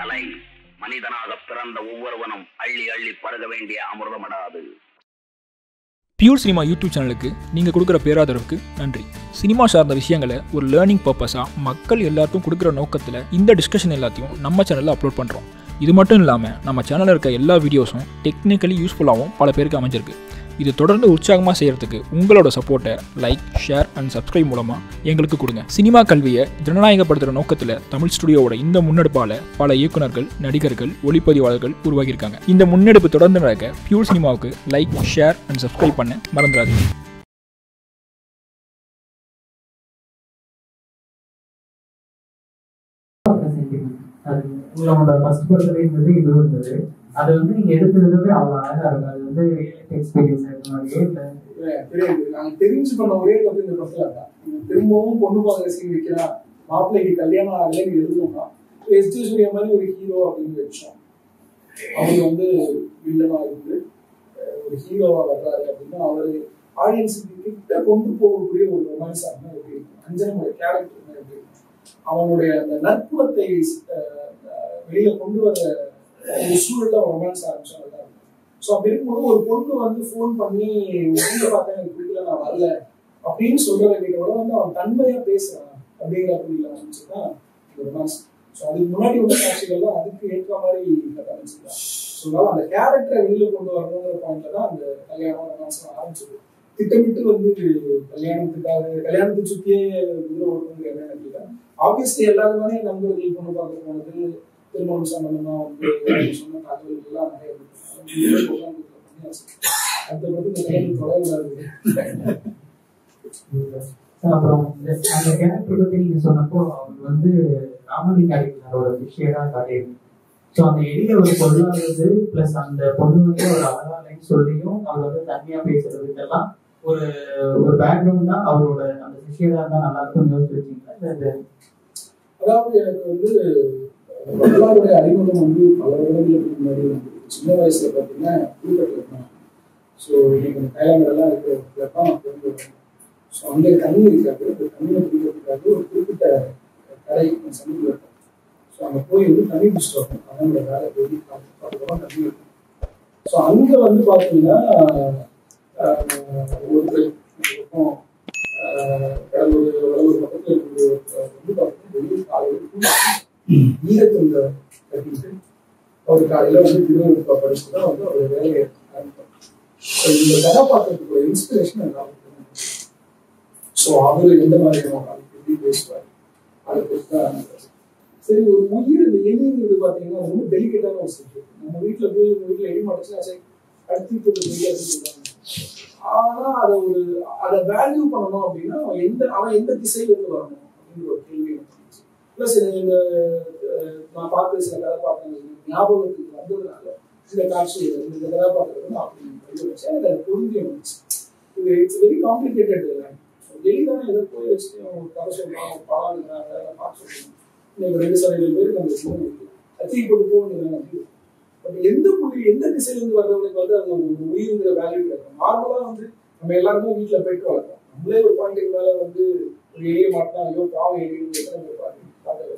மலை மனிதனாக பிறந்த ஒவ்வொருவனும் அள்ளி அள்ளி பருக வேண்டிய அமிர்தமடாது. பியூர் சினிமா யூடியூப் சேனலுக்கு நீங்கள் கொடுக்குற பேராதரவுக்கு நன்றி. சினிமா சார்ந்த விஷயங்களை ஒரு லேர்னிங் பர்பஸாக மக்கள் எல்லாருக்கும் கொடுக்குற நோக்கத்தில் இந்த டிஸ்கஷன் எல்லாத்தையும் நம்ம சேனலில் அப்லோட் பண்ணுறோம். இது மட்டும் இல்லாமல் நம்ம சேனலில் இருக்க எல்லா வீடியோஸும் டெக்னிக்கலி யூஸ்ஃபுல்லாகவும் பல பேருக்கு அமைஞ்சிருக்கு. இது தொடர்ந்து உற்சாகமாக செய்கிறதுக்கு உங்களோட சப்போர்ட்டை லைக், ஷேர் அண்ட் சப்ஸ்கிரைப் மூலமாக எங்களுக்கு கொடுங்க. சினிமா கல்வியை ஜனநாயகப்படுத்துகிற நோக்கத்தில் தமிழ் ஸ்டுடியோவோட இந்த முன்னெடுப்பால் பல இயக்குநர்கள், நடிகர்கள், ஒளிப்பதிவாளர்கள் உருவாகியிருக்காங்க. இந்த முன்னெடுப்பு தொடர்ந்து நடக்க பியூர் சினிமாவுக்கு லைக், ஷேர் அண்ட் சப்ஸ்கிரைப் பண்ண மறந்துடாதீங்க. உங்களோட ஃபர்ஸ்ட் பர்த்டே இருந்தது, இது இருந்தது. அது வந்து நீங்க எடுத்துருந்தது அவ்வளோ அழகா இருக்கு. அது வந்து எக்ஸ்பீரியன்ஸ் மாதிரியே தெரியாது. நாங்க தெரிஞ்சு பண்ண ஒரே தப்பு இந்த பஸ்ல தான். திரும்பவும் பொண்ணு பார்க்குற சீன் வைக்கிறா, மாப்பிள்ளைக்கு கல்யாணம் ஆகலன்னு எழுதணும்னா எஸ்டி சூர்யா மாதிரி ஒரு ஹீரோ அப்படின்னு வச்சோம். அவர் வந்து வில்லனா இருந்து ஒரு ஹீரோவா வர்றாரு அப்படின்னா அவரு ஆடியன்ஸுக்கு கிட்ட கொண்டு போகக்கூடிய ஒரு ரொமான்ஸ் ஆகுனா எப்படி இருக்கும், அஞ்சனோட கேரக்டர் எப்படி இருக்கும், அவனுடைய அந்த நட்புறத்தை வெளியில கொண்டு வர ஒரு சூழல்ல ரொமான்ஸ் ஆரம்பிச்சா நல்லா இருக்கும். ஸோ அப்படி இருக்கும்போது ஒரு பொண்ணு வந்து ஃபோன் பண்ணி உள்ள பார்த்தா எனக்கு பிடிக்கல, நான் வரல அப்படின்னு சொல்றத கேட்டோட வந்து அவன் தன்மையா பேசுறான் அப்படிங்கிற புரியல ஆரம்பிச்சுதான் இந்த ரொமான்ஸ். ஸோ அதுக்கு முன்னாடி வந்து காட்சிகள்லாம் அதுக்கு ஏற்ற மாதிரி ஆரம்பிச்சிருக்கான். ஸோ அதனால அந்த கேரக்டரை வெளியில கொண்டு வரணுங்கிற பாயிண்ட்ல தான் அந்த கல்யாணம் ரொமான்ஸ் ஆரம்பிச்சது. திட்டமிட்டு வந்து கல்யாணத்தை சுற்றியே குதிரை ஓட்டணுங்கிற என்ன நினைக்கல. ஆப்வியஸ்லி எல்லாருமே நண்பர்கள் பொண்ணு பார்க்க போனது, திருமணம் சம்பந்தமா வந்து சொன்ன தகவல்கள் எல்லாம் நிறைய இருக்கு. அதை பத்தி இந்த கல்யாணம் தொடர்பு. அப்புறம் அந்த கேரக்டர் பத்தி நீங்க சொன்னப்போ அவர் வந்து ராமலிங்காரோட விஷயமா காட்டியிருக்கு. ஸோ அந்த எளிய ஒரு பொருளானது பிளஸ் அந்த பொண்ணு வந்து ஒரு அழகா லைன் சொல்லியும் அவர் வந்து தனியா பேசுறதுக்கெல்லாம் ஒரு ஒரு பேக்ரவுண்ட் தான் அவரோட அந்த விஷயமா இருந்தா நல்லா இருக்கும்னு யோசிச்சு வச்சீங்களா? அதாவது எனக்கு வந்து வரலாறுடைய அறிமுகம் வந்து பல வருடங்களுக்கு முன்னாடி வந்து சின்ன வயசுல பார்த்தீங்கன்னா புதுக்கட்டில் இருந்தாங்க. ஸோ எனக்கு அந்த கைலாங்கெல்லாம் இருக்கிறதுக்காக நான் தெரிஞ்சு வரேன். ஸோ அங்கே தண்ணி இருக்காது, அந்த தண்ணியை பிடிக்கிறதுக்காக ஒரு குறிப்பிட்ட கடை சமையல் இருக்கும். ஸோ அங்கே போய் வந்து தண்ணி பிடிச்சிட்டு வரணும். அதனோட வேலை போய் அதுக்கப்புறம் தண்ணி இருக்கும். ஸோ அங்கே வந்து பார்த்தீங்கன்னா ஒருத்தர் பக்கம் கடலூர் பக்கத்தில் இருக்கிற வந்து பார்த்தீங்கன்னா வெளியே காலையில் ஈரத்துண்ட கட்டிட்டு அவர் காலையில வந்து திருவள்ளுவா படிச்சுட்டு தான் வந்து அவர் வேலையை ஆரம்பிப்பார். இந்த கதாபாத்திரத்துக்கு ஒரு இன்ஸ்பிரேஷன் எல்லாம். ஸோ அவரு எந்த மாதிரியான எப்படி பேசுவார் அதை பொறுத்து தான். சரி, ஒரு உயிர் இந்த எலிங்கிறது பார்த்தீங்கன்னா ரொம்ப டெலிகேட்டான ஒரு சப்ஜெக்ட். நம்ம வீட்டில் போய் உங்க வீட்டில் எலி மாட்டுச்சுன்னா சரி அடுத்து அப்படின்னு சொல்றாங்க. ஆனா அதை வேல்யூ பண்ணணும் அப்படின்னா அவன் எந்த திசையில இருந்து வரணும் அப்படிங்கிற ஒரு கேள்வி வந்துச்சு. பிளஸ் இந்த நான் பார்த்து சில கதாபாத்திரங்கள் ஞாபகத்துக்கு வந்ததுனால சில காட்சிகள் இந்த கதாபாத்திரம் அப்படி வச்சு எனக்கு அது புரிஞ்சு வந்துச்சு. இது இட்ஸ் வெரி காம்ப்ளிகேட்டட். எளிதான எதை போய் வச்சு ஒரு கதை சொல்றான், ஒரு படம் இருக்கிறாங்க, பார்த்து சொல்றோம். இன்னைக்கு 2 சதவீதம் பேருக்கு அந்த சின்ன அச்சீவ் போட்டு போகணும். பட் எந்த திசையிலிருந்து வர்றவங்களுக்கு வந்து அது ஒரு உயிருங்கிற வேல்யூ கிடைக்கும். நார்மலா வந்து நம்ம எல்லாருமே வீட்டில் போயிட்டு வளர்க்கோம். நம்மளே ஒரு பாயிண்ட்டுக்கு மேல வந்து ஒரு எளிய மாட்டா ஐயோ பாவம் எளிய பார்த்து.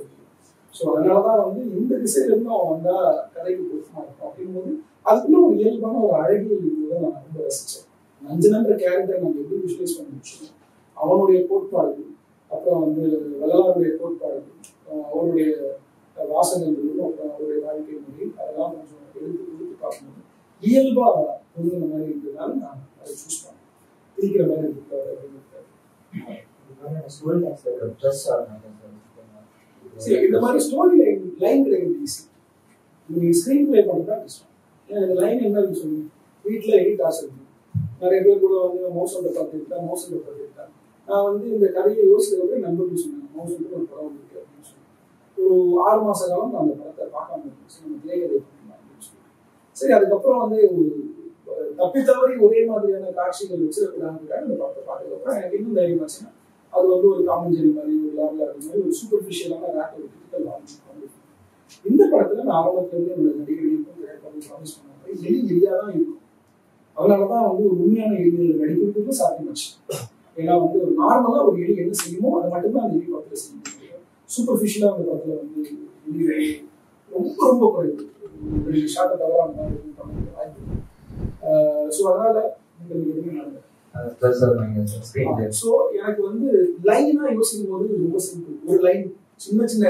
ஸோ அதனாலதான் வந்து இந்த திசையில இருந்து அவன் வந்தா கதைக்கு பொருத்தமா இருக்கும் அப்படிங்கும்போது அதுக்குள்ள ஒரு இயல்பான ஒரு அழகியல் இருந்ததை நான் ரொம்ப ரசிச்சேன். நஞ்சனன்ற கேரக்டரை நம்ம எப்படி விஷுவலைஸ் பண்ணி வச்சோம், அவனுடைய கோட்பாடுகள், அப்புறம் வந்து வள்ளலாருடைய கோட்பாடுகள், அவருடைய வாசகங்களும், அப்புறம் அவருடைய வாழ்க்கை முறை, அதெல்லாம் கொஞ்சம் எடுத்து பார்க்கும்போது இயல்பா பொருந்த மாதிரி இருந்ததுனால நான் அதை சூஸ் பண்ணேன். பிரிக்கிற மாதிரி இருக்காது அப்படின்னு. சரி, இந்த மாதிரி ஸ்டோரி லைன் கிடைக்கிறது ஈஸி. நீங்க ஸ்கிரீன் பிளே பண்ணதான் கஷ்டம். ஏன்னா இந்த லைன் என்ன சொல்லுங்க, வீட்டுல எடி காசு இருக்கு, நிறைய பேர் கூட வந்து மோசம் பார்த்துக்கிட்டா நான் வந்து இந்த கதையை யோசிக்கிறப்ப நண்பர்கள் சொன்னாங்க மோசம் ஒரு படம் இருக்கு அப்படின்னு சொன்னாங்க. ஒரு 6 மாச காலம் நான் அந்த படத்தை பார்க்காம இருந்துச்சு, நம்ம திரைக்கதை பண்ணலாம் அப்படின்னு சொன்னாங்க. சரி, அதுக்கப்புறம் வந்து தப்பித்தவரை ஒரே மாதிரியான காட்சிகள் வச்சிருக்கிறாங்க. அந்த படத்தை பார்த்ததுக்கப்புறம் எனக்கு இன்னும் தைரியம் ஆச்சுன்னா அது வந்து ஒரு காமெடி மாதிரி, ஒரு லாபலா இருக்க மாதிரி, ஒரு சூப்பர்ஃபிஷியலான இந்த படத்துல நான் ஆரம்பத்துல இருந்து என்னோட நடிகர்களுக்கும் ப்ராமிஸ் பண்ண மாதிரி எளியா தான் இருக்கும். அதனாலதான் வந்து ஒரு உண்மையான எளிமையில் நடிக்கிறதுக்கும் சாத்தியமாச்சு. ஏன்னா வந்து ஒரு நார்மலா ஒரு எலி என்ன செய்யுமோ அதை மட்டும்தான் அந்த எலி படத்துல செய்ய முடியும். சூப்பர்ஃபிஷியலா அந்த படத்துல வந்து ரொம்ப ரொம்ப குறைவு. 2 ஷாட்டை தவிர அந்த மாதிரி வாய்ப்பு. ஸோ அதனால ஸோ எனக்கு வந்து லைனா யோசிக்கும் போது ரொம்ப சிம்பிள். ஒரு லைன் சின்ன சின்ன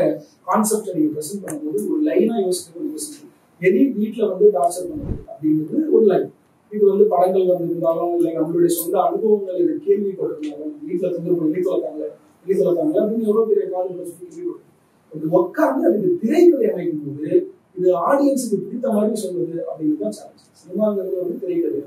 கான்செப்டை நீங்க ப்ரெசென்ட் பண்ணும்போது ஒரு லைனா யோசிக்கிறது ரொம்ப சிம்பிள். எதி வீட்டில் வந்து டார்ச்சர் பண்ணுறது அப்படிங்கிறது ஒரு லைன். இது வந்து படங்கள் வந்திருந்தாலும் இல்லை நம்மளுடைய சொந்த அனுபவங்கள் இதை கேள்விப்பட்டிருந்தாலும் வீட்டில் வந்து வெளி சொல்லத்தாங்க அப்படின்னு எவ்வளோ பெரிய காலத்தில் கேள்விப்பட்டிருக்கோம். உட்கார்ந்து அதுக்கு திரைக்கதை அமைக்கும் போது இது ஆடியன்ஸுக்கு பிடித்த மாதிரி சொல்வது அப்படிங்கிறது தான் சேலஞ்ச். சினிமாங்கிறது வந்து திரைக்கதை.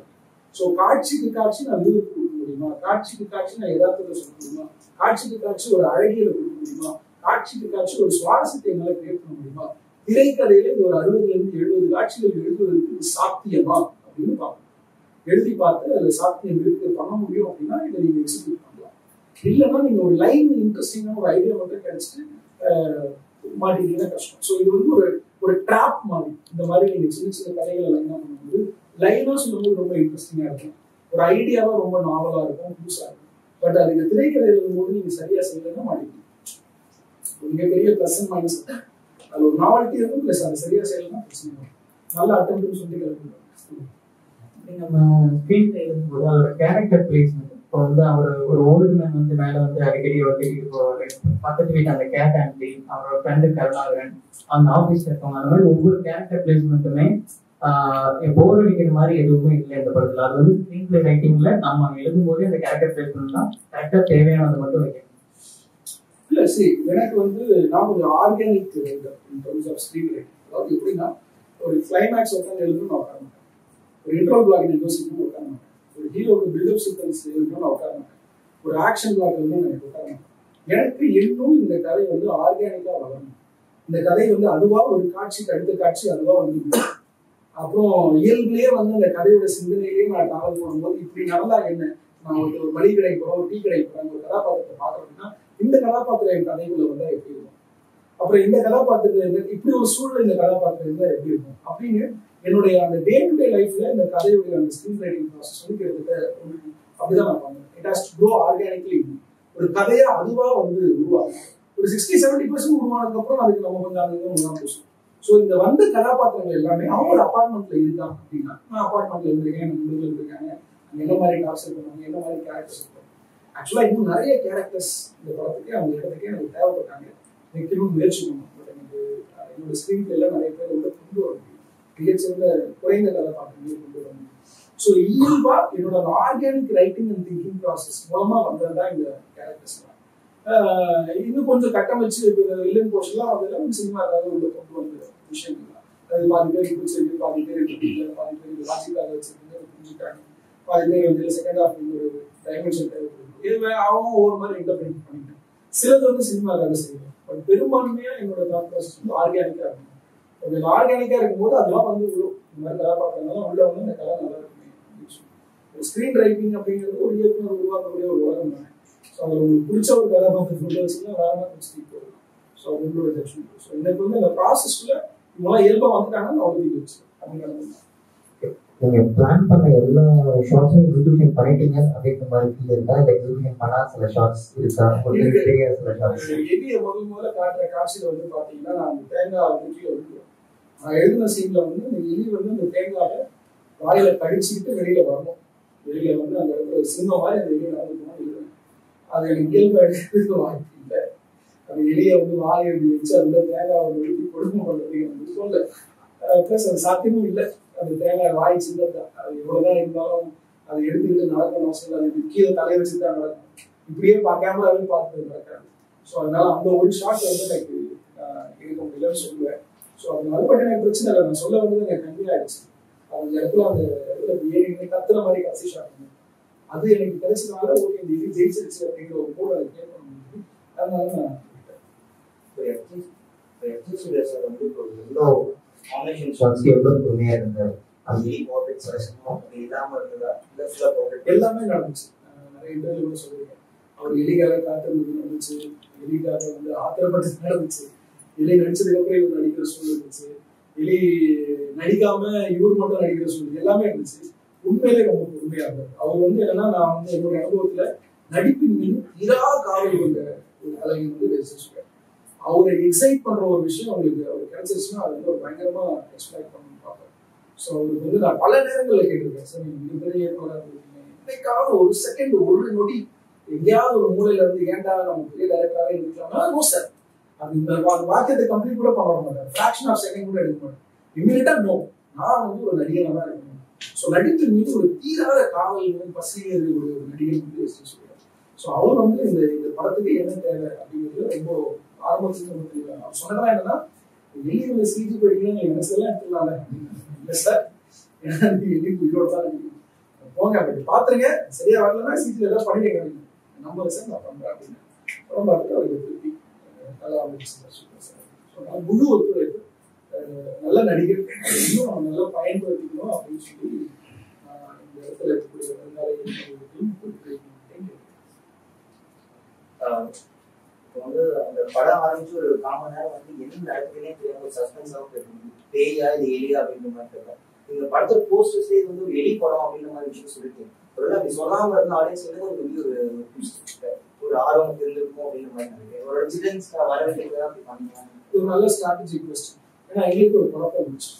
ஸோ காட்சிக்கு காட்சி நான் விருது கொடுக்க முடியுமா, காட்சிக்கு காட்சி நான் யதார்த்தத்தை சொல்ல முடியுமா, காட்சிக்கு காட்சி ஒரு அழகியலை கொடுக்க முடியுமா, காட்சிக்கு காட்சி ஒரு சுவாரஸ்யத்தை என்னால் கிரியேட் பண்ண முடியுமா, திரைக்கதையில இது ஒரு 60-70 காட்சிகள் எழுதுவதற்கு இது சாத்தியமா அப்படின்னு பார்க்கணும். எழுதி பார்த்து அதில் சாத்தியம் இருக்கு பண்ண முடியும் அப்படின்னா இதை நீங்க எக்ஸிக்யூட் பண்ணலாம். இல்லைன்னா நீங்க ஒரு லைன் இன்ட்ரெஸ்டிங்கான ஒரு ஐடியா மட்டும் கிடைச்சிட்டு மாட்டிக்கிட்டீங்கன்னா கஷ்டம். ஸோ இது வந்து ஒரு ட்ராப் மாதிரி. இந்த மாதிரி நீங்க சின்ன சின்ன கதைகளை லைனா பண்ணும்போது லைனா சொல்லும்போது ரொம்ப இன்ட்ரெஸ்டிங்கா இருக்கும், ஒரு ஐடியாவா ரொம்ப நாவலா இருக்கும், புதுசா இருக்கும். பட் அதுக்கு திரைக்கதை எழுதும்போது நீங்க சரியா செய்யலன்னா மாட்டிக்கணும். மிகப்பெரிய பிளஸ் அண்ட் மைனஸ். அது ஒரு நாவல்ட்டி இருக்கும், பிளஸ் அது சரியா செய்யலன்னா பிரச்சனை இருக்கும். நல்ல அட்டெம்ப்ட்னு சொல்லி கிளம்புறோம். நம்ம ஸ்கிரீன் பிளே எழுதும்போது அவரோட கேரக்டர் பிளேஸ்மெண்ட், இப்போ வந்து அவர் ஒரு ஓல்டு மேன் வந்து மேலே வந்து அடிக்கடி ஒட்டிக்கிட்டு போவாரு, பக்கத்து வீட்டு அந்த கேட் ஆண்டி, அவரோட ஃப்ரெண்டு கருணாகரன், அந்த ஆஃபீஸ்ல இருக்கவங்க, அந்த மாதிரி ஒவ்வொரு கேரக்டர் பிளேஸ்மெண்ட்டுமே போர் அடிக்கிற மாதிரி எதுவுமே இல்லை இந்த படத்துல. அது வந்து ஸ்கிரீன் பிளே ரைட்டிங்ல நம்ம எழுதும் போதே அந்த கேரக்டர் பிளேஸ்மெண்ட் தான் கரெக்டா தேவையானதை மட்டும் வைக்கணும். இல்ல சரி, எனக்கு வந்து நான் ஒரு organic writer in terms of screen writing. அதாவது எப்படின்னா ஒரு கிளைமேக்ஸ் உட்காந்து எழுதணும் நான் உட்கார மாட்டேன், ஒரு இன்ட்ரோ பிளாக் யோசிக்கணும் உட்கார மாட்டேன், ஒரு ஹீரோக்கு பில்டப் சீக்வன்ஸ் எழுதணும் நான் உட்கார மாட்டேன், ஒரு ஆக்ஷன் பிளாக் எழுதணும் எனக்கு உட்கார மாட்டேன். எனக்கு இன்னும் இந்த கதை வந்து ஆர்கானிக்கா வளரணும். இந்த கதை வந்து அதுவா ஒரு காட்சிக்கு அடுத்த காட்சி அதுவா வந்து அப்புறம் இயல்புலேயே வந்து அந்த கதையோட சிந்தனையிலேயே நான் டிராவல் பண்ணும்போது இப்படி நடந்தா என்ன, நான் ஒரு மளிகை கடை போறோம், ஒரு டீ கடை போறேன், ஒரு கதாபாத்திரத்தை பார்க்கறேன்னா இந்த கதாபாத்திரம் என் கதைக்குள்ள வந்தா எப்படி இருக்கும், அப்புறம் இந்த கதாபாத்திரத்துல இப்படி ஒரு சூழல் இந்த கதாபாத்திரம் இருந்தா எப்படி இருக்கும் அப்படின்னு என்னுடைய அந்த டே டு டே லைஃப்ல இந்த கதையுடைய அந்த ஸ்கிரீன் ரைட்டிங் ப்ராசஸ் வந்து கிட்டத்தட்ட அப்படிதான் நான் பண்ணுவேன். It has to grow organically. ஒரு கதையா அதுவா வந்து உருவாகும். ஒரு 60-70% உருவானதுக்கு அப்புறம் அதுக்கு நம்ம கொஞ்சம் அங்கே உருவாக பேசுவோம். ஸோ இந்த வந்த கதாபாத்திரங்கள் எல்லாமே அவங்க ஒரு அப்பார்ட்மெண்ட்ல இருக்காங்க அப்படின்னா நான் அப்பார்ட்மெண்ட்ல இருந்திருக்கேன், என் நண்பர்கள் இருக்காங்க, அங்கே என்ன மாதிரி டார்ச்சர் பண்ணுவாங்க, என்ன மாதிரி கேரக்டர்ஸ் இருப்பாங்க. ஆக்சுவலா இன்னும் நிறைய கேரக்டர்ஸ் இந்த படத்துக்கு அவங்க இடத்துக்கே எனக்கு தேவைப்பட்டாங்க. வைக்கணும்னு முயற்சி பண்ணோம். பட் எனக்கு என்னோட ஸ்கிரீன் பிளேல நிறைய பேர் உள்ள கொண்டு வர முடியும், மிகச்சிறந்த குறைந்த கதாபாத்திரங்களை கொண்டு வர முடியும். ஸோ இயல்பா என்னோட organic writing and thinking process மூலமா வந்ததுதான் இந்த கேரக்டர்ஸ். இன்னும் கொஞ்சம் கட்டமைச்சு வில்லன் போர்ஷன்லாம் அதெல்லாம் சினிமா ஏதாவது உள்ள கொண்டு வந்த விஷயங்கள் தான். அது பாதி பேர் பிடிச்சிருக்கு, பாதி பேர் பாதி பேர் வாசிக்காக வச்சிருக்காங்க, புரிஞ்சுக்காங்க, பாதி பேர் வந்து செகண்ட் ஹாஃப் ஒரு டைமென்ஷன் தேவைப்படுது. இது அவங்க ஒவ்வொரு மாதிரி இன்டர்பிரேட் பண்ணிட்டேன். சிலது வந்து சினிமாக்காக செய்யணும். பட் பெரும்பான்மையா என்னோட தாட் ப்ராசஸ் வந்து ஆர்கானிக்கா இருக்கும். கொஞ்சம் ஆர்கானிக்கா இருக்கும்போது அதெல்லாம் வந்து இந்த மாதிரி கதாபாத்திரங்கள்லாம் உள்ள வந்து அந்த கதை நல்லா இருக்குமே அப்படின்னு சொல்லி. ஒரு ஸ்கிரீன் ரைட்டிங் அப்படிங்கிறது ஒரு இயக்குனர் உருவாக்கக்கூடிய ஒரு உலகம் தானே. ஸோ அதில் உங்களுக்கு பிடிச்ச ஒரு கதாபாத்திரம் சொல்ல வச்சுன்னா வேற மாதிரி ஸ்கிரீன் போடலாம். ஸோ உங்களோட ஜட்ஜ்மெண்ட். ஸோ எனக்கு வந்து அந்த ப்ராசஸ்ல இவங்களாம் இயல்பா வந்துட்டாங்கன்னா நான் ஒதுக்கி வச்சு அப்படின்னு நீங்க பிளான் பண்ண எல்லா ஷார்ட்ஸும் எக்ஸிகியூஷன் பண்ணிட்டீங்க அப்படின்ற மாதிரி ஃபீல் இருக்கா? இல்லை எக்ஸிகியூஷன் பண்ணா சில ஷார்ட்ஸ் இருக்கா? பெரிய சில ஷார்ட்ஸ் எளிய முதல்ல காட்டுற காட்சியில வந்து பாத்தீங்கன்னா நான் தேங்காய் கீழே விட்டுருவேன். நான் எழுதின சீன்ல வந்து இந்த எலி வந்து அந்த தேங்காயை வாயில கடிச்சுக்கிட்டு வெளியில வரணும். வெளியில வந்து அந்த இடத்துல சின்ன மாதிரி அந்த எலியை நடந்து போனா எழுதுவேன். அது எனக்கு இயல்பு எடுக்கிறதுக்கு வாய்ப்பு இல்லை. அந்த எலியை வந்து வாயை எழுதி வச்சு அதுல தேங்காய் எழுதி கொடுக்க பண்ணுறதுக்கு சொல்ல பிளஸ் அது சாத்தியமும் இல்லை. அந்த தேங்காய் வாய் சின்னதான், அது எவ்வளவுதான் இருந்தாலும் அதை எடுத்துக்கிட்டு நடக்கணும் அவசியம். அது கீழே தலையை வச்சுதான் நடக்கும். இப்படியே பார்க்காம அதுவும் பார்த்து நடக்காது. ஸோ அதனால அந்த ஒரு ஷார்ட் வந்து எனக்கு இருக்க முடியலன்னு சொல்லுவேன். ஸோ அதனால பட் எனக்கு பிரச்சனை இல்லை. நான் சொல்ல வந்து எனக்கு கம்மி ஆயிடுச்சு. அந்த இடத்துல அந்த இடத்துல ஏறி கத்துற மாதிரி கடைசி ஷார்ட் அது எனக்கு கிடைச்சதுனால ஓகே இந்த இது ஜெயிச்சிருச்சு அப்படிங்கிற ஒரு கூட அதை கேட்க முடியுது. அதனால நான் எல்லாமே நடந்துச்சு. நிறைய இன்டர்வியூ கூட சொல்லியிருக்கேன். அவர் எலிக்காக காத்திருந்தது நடந்துச்சு, எலிக்காக வந்து ஆத்திரப்பட்டது நடந்துச்சு, எலி நடிச்சதுக்கு அப்புறம் இவர் நடிக்கிற சூழல் இருந்துச்சு, எலி நடிக்காம இவர் மட்டும் நடிக்கிற சூழல் எல்லாமே இருந்துச்சு. உண்மையிலே ரொம்ப உண்மையா இருந்தது. அவர் வந்து என்னன்னா நான் வந்து என்னுடைய அனுபவத்துல நடிப்பின் மீது இரா காவல் கொண்ட ஒரு கலைஞர் வந்து ரசிச்சுருக்கேன். அவரை எக்ஸைட் பண்ற ஒரு விஷயம் அவருக்கு கிடைச்சிருச்சுன்னா அது வந்து ஒரு பயங்கரமா எக்ஸ்பிளைட் பண்ணணும்னு பார்ப்பேன். ஸோ அவருக்கு வந்து நான் பல நேரங்களில் கேட்டிருக்கேன், சார் நீங்க மிகப்பெரிய இயக்குனராக இருக்கீங்க, இன்னைக்காவது ஒரு செகண்ட் ஒரு நொடி எங்கேயாவது ஒரு மூலையில இருந்து ஏன்டா நம்ம பெரிய டைரக்டராகவே இருக்கலாம்னா நோ சார். அது இந்த வாக்கியத்தை கம்ப்ளீட் கூட பண்ண மாட்டேன், ஃபிராக்ஷன் ஆஃப் செகண்ட் கூட எடுக்க மாட்டேன். இமீடியட்டா நோ, நான் வந்து ஒரு நடிகராக தான் இருக்கணும். ஸோ நடிப்பு மீது ஒரு தீராத காவல் பசியே இருக்கக்கூடிய ஒரு நடிகை வந்து சொல்லுவார். ஸோ அவர் வந்து இந்த படத்துக்கு என்ன தேவை அப்படிங்கிறது ரொம்ப ஆரம்பத்துக்கு ரொம்ப தெரியல. அவர் சொன்னதா என்னன்னா வெளியே சிஜி படிக்கணும் நீங்க மனசெல்லாம் எடுத்துக்கலாங்க இல்லை சார், ஏன்னா எலி உயிரோட தான் போங்க அப்படி பாத்துருங்க, சரியா வரலன்னா சிஜில ஏதாவது பண்ணிடுங்க நம்ம சார் நான் பண்றேன் அப்படின்னு படம் பார்த்துட்டு அவருக்கு திருப்பி நல்லா சார் முழு ஒத்துழைப்பு, நல்ல நடிகர், இன்னும் நம்ம நல்லா பயன்படுத்திக்கணும் அப்படின்னு சொல்லி இந்த இடத்துல இருக்கக்கூடிய இப்போ வந்து அந்த படம் ஆரம்பிச்சு ஒரு 1/4 மணி நேரம் வந்து என்ன நடக்குதுன்னே தெரியாம ஒரு சஸ்பென்ஸாகவும் இருக்கு, பேயா இது எலியா அப்படின்ற மாதிரி தெரியல. இந்த படத்துல போஸ்டர்ஸ்லேயே வந்து ஒரு எலி படம் அப்படின்ற மாதிரி விஷயம் சொல்லிருக்கேன். ஒருவேளை அப்படி சொல்லாம இருந்த ஆடியன்ஸ் வந்து ஒரு ஆர்வம் இருந்திருக்கும் அப்படின்ற மாதிரி நினைக்கிறேன். ஒரு இன்சிடென்ட்ஸ் வர வேண்டியது அப்படி பண்ணுவாங்க. ஒரு நல்ல ஸ்ட்ராட்டஜி கொஸ்டின். ஏன்னா எங்களுக்கு ஒரு குழப்பம் இருந்துச்சு,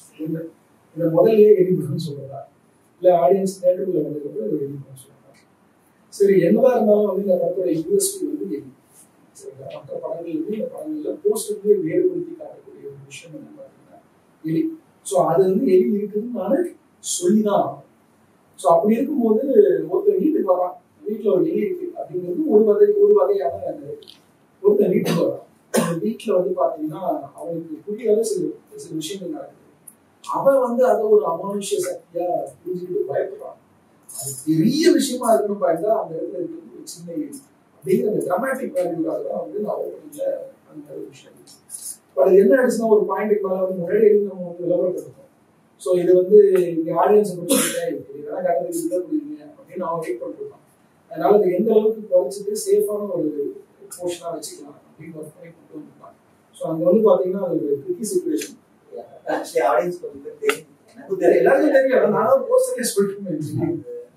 இந்த முதல்லயே எலிபுட்னு சொல்றதா இல்ல ஆடியன்ஸ் தேட்டருக்குள்ள வந்ததுக்கு ஒரு எலிபுட்னு சொல்றதா. சரி என்னதான் இருந்தாலும் வந்து இந்த படத்தோட யூஎஸ்பி வந்து எலி. சரிங்களா, மற்ற படங்கள் வந்து இந்த படங்கள்ல போஸ்டர்லேயே வேறுபடுத்தி காட்டக்கூடிய ஒரு விஷயம் என்ன பார்த்தீங்கன்னா எலி. ஸோ அது வந்து எலி இருக்குதுன்னு நான் சொல்லிதான். ஸோ அப்படி இருக்கும்போது ஒருத்தர் வீட்டுக்கு வரான், வீட்டுல ஒரு எலி இருக்கு அப்படிங்கிறது ஒரு வகையான ஒருத்தர் வீட்டுக்கு வரான். அந்த வீட்டுல வந்து பாத்தீங்கன்னா அவனுக்கு புரியாத சில விஷயங்கள் நடக்குது. அவன் வந்து அதை ஒரு அமானுஷ்ய சக்தியா புரிஞ்சுக்கிட்டு பயப்படுறான். அது பெரிய விஷயமா இருக்கணும் பயந்தா அந்த இடத்துல இருக்கிறது ஒரு சின்ன எலி அப்படிங்கிற அந்த டிராமாட்டிக் வேல்யூக்காக தான் வந்து நான் ஓப்பனிங்ல அந்த ஒரு விஷயம். பட் அது என்ன ஆயிடுச்சுன்னா ஒரு பாயிண்ட்டுக்கு மேல வந்து முன்னாடி நம்ம வந்து விளம்பரப்படுத்தோம். ஸோ இது வந்து இங்க ஆடியன்ஸ் இதெல்லாம் கட்டத்துக்கு இல்லை புரியுங்க அப்படின்னு அவன் வெயிட் பண்ணிருப்பான். அதனால அது எந்த அளவுக்கு குறைச்சிட்டு சேஃபான ஒரு போர்ஷனா வச்சுக்கலாம் அப்படின்னு ஒர்க் பண்ணி கொண்டு வந்துருப்பாங்க. ஸோ அங்க வந்து பாத்தீங்கன்னா அது ஒரு ட்ரிக்கி சிச்சுவேஷன். எல்லாருக்கும் தெரியும், நானும் போஸ்டர்ல சொல்லிட்டு.